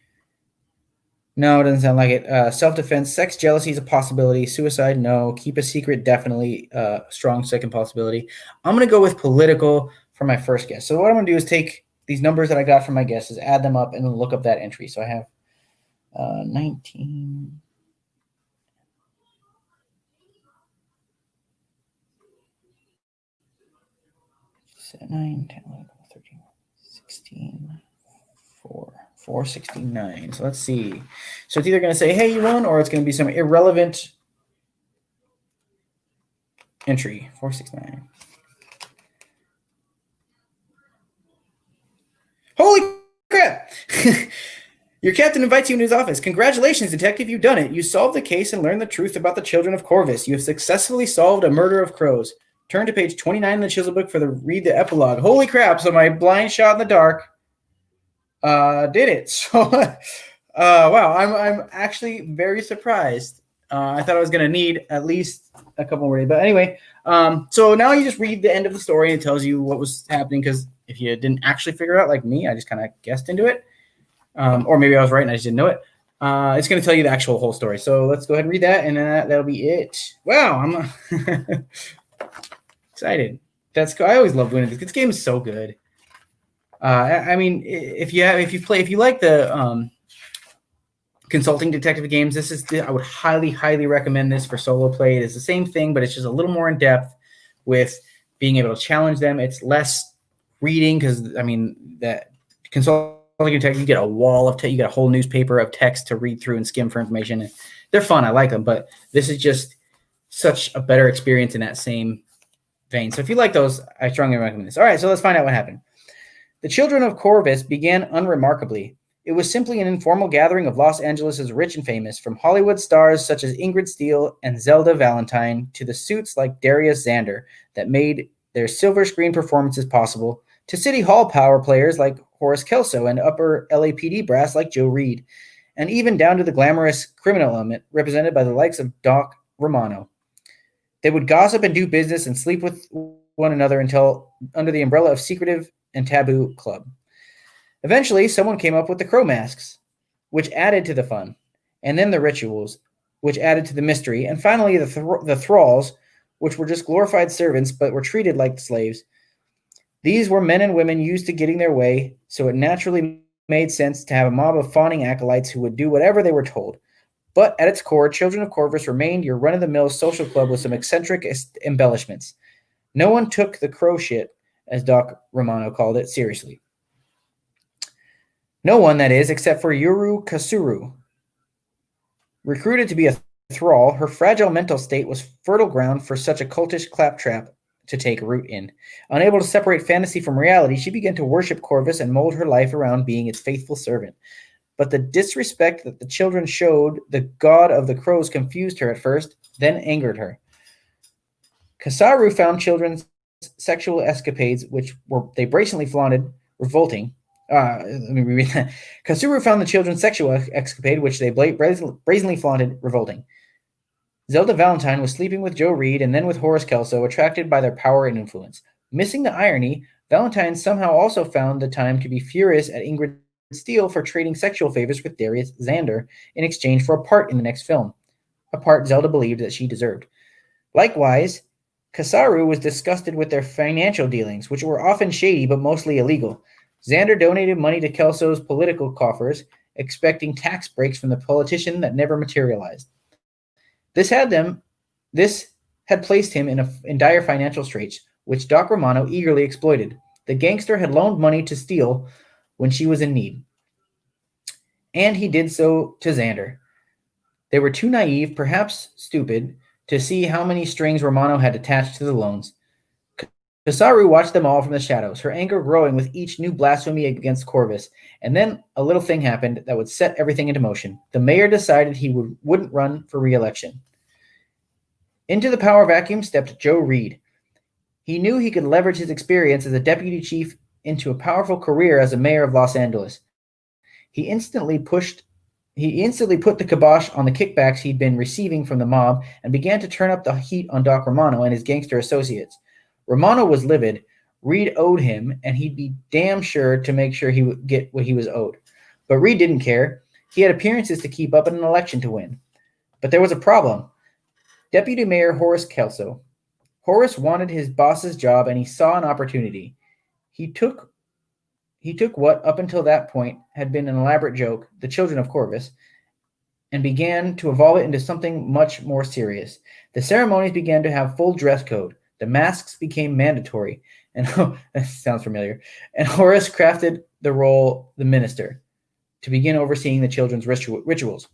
No, it doesn't sound like it. Self-defense, sex, jealousy is a possibility. Suicide, no. Keep a secret, definitely. Strong second possibility. I'm going to go with political for my first guess. So what I'm going to do is take these numbers that I got from my guesses, add them up, and then look up that entry. So I have 19... 9, 10, 11, 13, 16, 469. So let's see. So it's either going to say, hey, you won, or it's going to be some irrelevant entry. 469. Holy crap! Your captain invites you into his office. Congratulations, detective, you've done it. You solved the case and learned the truth about the children of Corvus. You have successfully solved a murder of crows. Turn to page 29 in the chisel book for read the epilogue. Holy crap, so my blind shot in the dark did it. So, wow, I'm actually very surprised. I thought I was going to need at least a couple more days. But anyway, so now you just read the end of the story and it tells you what was happening, because if you didn't actually figure it out like me, I just kind of guessed into it. Or maybe I was right and I just didn't know it. It's going to tell you the actual whole story. So let's go ahead and read that, and then that'll be it. Wow, I'm excited. That's cool. I always love winning this. This game is so good. I mean, if you like the consulting detective games, I would highly recommend this for solo play. It is the same thing, but it's just a little more in depth with being able to challenge them. It's less reading, because I mean that consulting detective, you get a wall of text, you get a whole newspaper of text to read through and skim for information. They're fun. I like them, but this is just such a better experience in that same vein. So if you like those, I strongly recommend this. All right, so let's find out what happened. The children of Corvus began unremarkably. It was simply an informal gathering of Los Angeles' rich and famous, from Hollywood stars such as Ingrid Steele and Zelda Valentine to the suits like Darius Zander that made their silver screen performances possible, to City Hall power players like Horace Kelso and upper LAPD brass like Joe Reed, and even down to the glamorous criminal element represented by the likes of Doc Romano. They would gossip and do business and sleep with one another until under the umbrella of secretive and taboo club. Eventually, someone came up with the crow masks, which added to the fun, and then the rituals, which added to the mystery, and finally the thralls, which were just glorified servants but were treated like slaves. These were men and women used to getting their way, so it naturally made sense to have a mob of fawning acolytes who would do whatever they were told. But at its core, Children of Corvus remained your run-of-the-mill social club with some eccentric embellishments. No one took the crow shit, as Doc Romano called it, seriously. No one, that is, except for Yuru Kasuru. Recruited to be a thrall, her fragile mental state was fertile ground for such a cultish claptrap to take root in. Unable to separate fantasy from reality, she began to worship Corvus and mold her life around being its faithful servant. But the disrespect that the children showed the god of the crows confused her at first, then angered her. Kasaru found children's sexual escapades, which they brazenly flaunted, revolting. Let me reread that. Kasuru found the children's sexual escapade, which they brazenly flaunted, revolting. Zelda Valentine was sleeping with Joe Reed and then with Horace Kelso, attracted by their power and influence. Missing the irony, Valentine somehow also found the time to be furious at Ingrid Steele for trading sexual favors with Darius Zander in exchange for a part in the next film, a part Zelda believed that she deserved. Likewise, Kasaru was disgusted with their financial dealings, which were often shady but mostly illegal. Zander donated money to Kelso's political coffers, expecting tax breaks from the politician that never materialized. This had placed him in dire financial straits, which Doc Romano eagerly exploited. The gangster had loaned money to Steele when she was in need, and he did so to Zander. They were too naive, perhaps stupid, to see how many strings Romano had attached to the loans. Kasaru watched them all from the shadows, her anger growing with each new blasphemy against Corvus, and then a little thing happened that would set everything into motion. The mayor decided he wouldn't run for re-election. Into the power vacuum stepped Joe Reed. He knew he could leverage his experience as a deputy chief into a powerful career as a mayor of Los Angeles. He instantly put the kibosh on the kickbacks he'd been receiving from the mob and began to turn up the heat on Doc Romano and his gangster associates. Romano was livid. Reed owed him, and he'd be damn sure to make sure he would get what he was owed. But Reed didn't care. He had appearances to keep up and an election to win. But there was a problem. Deputy Mayor Horace Kelso. Horace wanted his boss's job, and he saw an opportunity. He took what, up until that point, had been an elaborate joke, the children of Corvus, and began to evolve it into something much more serious. The ceremonies began to have full dress code. The masks became mandatory. And that sounds familiar. And Horace crafted the role, the minister, to begin overseeing the children's rituals.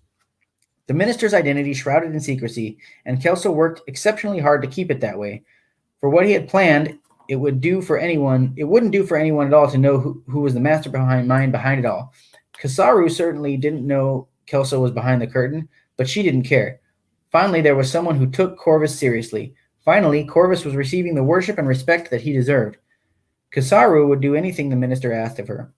The minister's identity shrouded in secrecy, and Kelso worked exceptionally hard to keep it that way. For what he had planned, it wouldn't do for anyone at all to know who was the mastermind behind it all. Kasaru certainly didn't know Kelso was behind the curtain, but she didn't care. Finally, there was someone who took Corvus seriously. Finally, Corvus was receiving the worship and respect that he deserved. Kasaru would do anything the minister asked of her.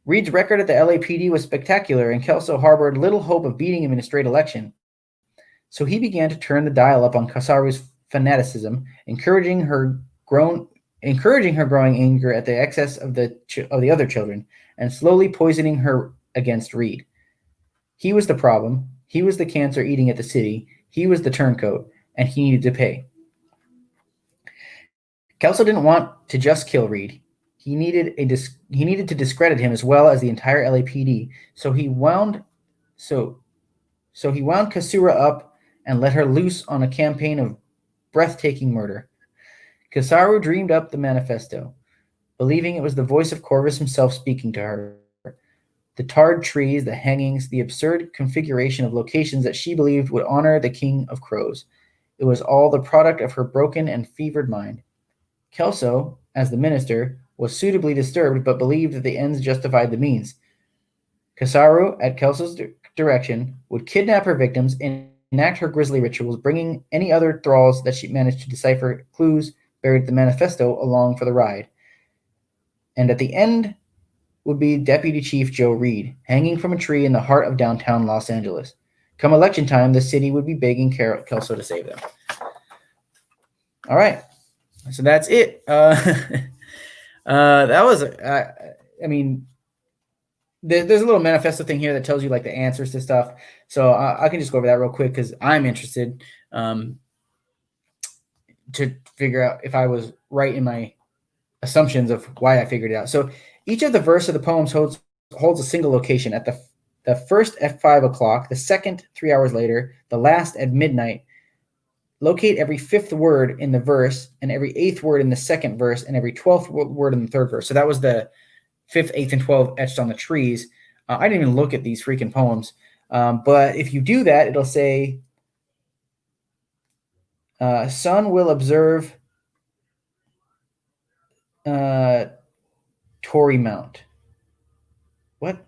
Reed's record at the LAPD was spectacular, and Kelso harbored little hope of beating him in a straight election. So he began to turn the dial up on Kasaru's fanaticism, encouraging her growing anger at the excess of the other children, and slowly poisoning her against Reed. He was the problem. He was the cancer eating at the city. He was the turncoat, and he needed to pay. Kelso didn't want to just kill Reed. He needed to discredit him as well as the entire LAPD. So he wound Kasura up and let her loose on a campaign of breathtaking murder. Kasaru dreamed up the manifesto, believing it was the voice of Corvus himself speaking to her. The tarred trees, the hangings, the absurd configuration of locations that she believed would honor the King of Crows. It was all the product of her broken and fevered mind. Kelso, as the minister, was suitably disturbed, but believed that the ends justified the means. Kasaru, at Kelso's direction, would kidnap her victims and enact her grisly rituals, bringing any other thralls that she managed to decipher clues buried in the manifesto along for the ride. And at the end would be Deputy Chief Joe Reed, hanging from a tree in the heart of downtown Los Angeles. Come election time, the city would be begging Kelso to save them. All right. So that's it. That was, there's a little manifesto thing here that tells you like the answers to stuff. So I can just go over that real quick because I'm interested to figure out if I was right in my assumptions of why I figured it out. So each of the verse of the poems holds a single location. At the first at 5 o'clock, the second 3 hours later, the last at midnight. Locate every fifth word in the verse and every eighth word in the second verse and every 12th word in the third verse. So that was the 5th, 8th, and 12th etched on the trees. I didn't even look at these freaking poems. But if you do that, it'll say, sun will observe Tory Mount. What?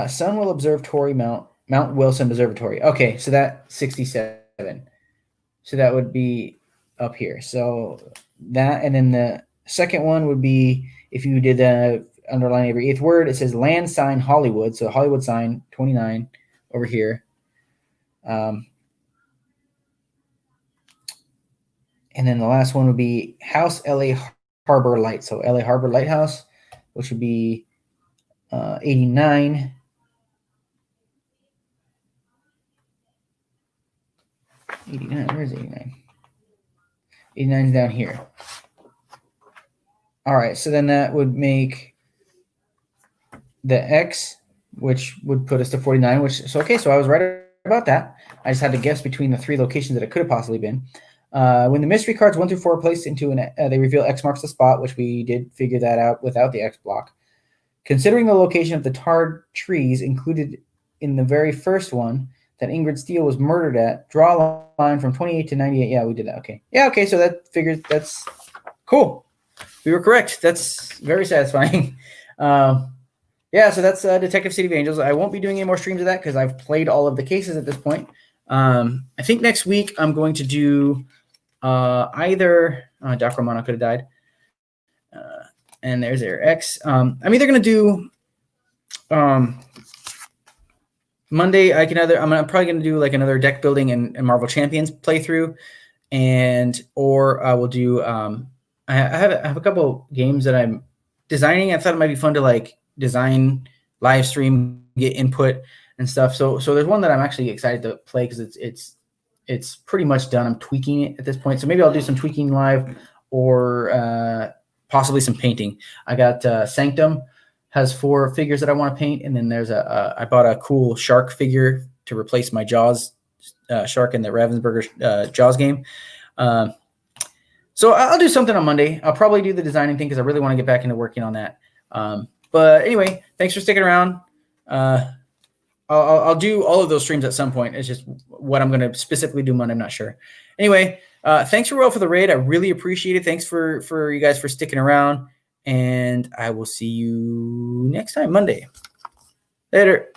Sun will observe Tory Mount Wilson Observatory. Okay, so that's 67. So that would be up here. So that, and then the second one would be, if you did underline every eighth word, it says land sign Hollywood. So Hollywood sign 29 over here. And then the last one would be House LA Harbor Light. So LA Harbor Lighthouse, which would be 89. 89, where's 89? 89 is down here. All right, so then that would make the X, which would put us to 49, so I was right about that. I just had to guess between the three locations that it could have possibly been. When the mystery cards 1 through 4 are placed into they reveal X marks the spot, which we did figure that out without the X block. Considering the location of the tarred trees included in the very first one that Ingrid Steele was murdered at, draw a line from 28 to 98. Yeah, we did that. Okay. Yeah, okay, so that's cool. We were correct. That's very satisfying. Yeah, so that's Detective City of Angels. I won't be doing any more streams of that because I've played all of the cases at this point. I think next week I'm going to do either Doc Romano could have died. And there's their X. I'm either going to do Monday. I'm probably going to do like another deck building and Marvel Champions playthrough, or I will do I have a couple games that I'm designing. I thought it might be fun to like design, live stream, get input and stuff. So there's one that I'm actually excited to play because it's pretty much done. I'm tweaking it at this point. So maybe I'll do some tweaking live or possibly some painting. I got Sanctum has 4 figures that I want to paint, and then there's I bought a cool shark figure to replace my Jaws shark in the Ravensburger Jaws game. So I'll do something on Monday. I'll probably do the designing thing because I really want to get back into working on that. But anyway, thanks for sticking around. I'll do all of those streams at some point. It's just what I'm going to specifically do Monday. I'm not sure. Anyway, thanks for the raid. I really appreciate it. Thanks for you guys for sticking around. And I will see you next time, Monday. Later.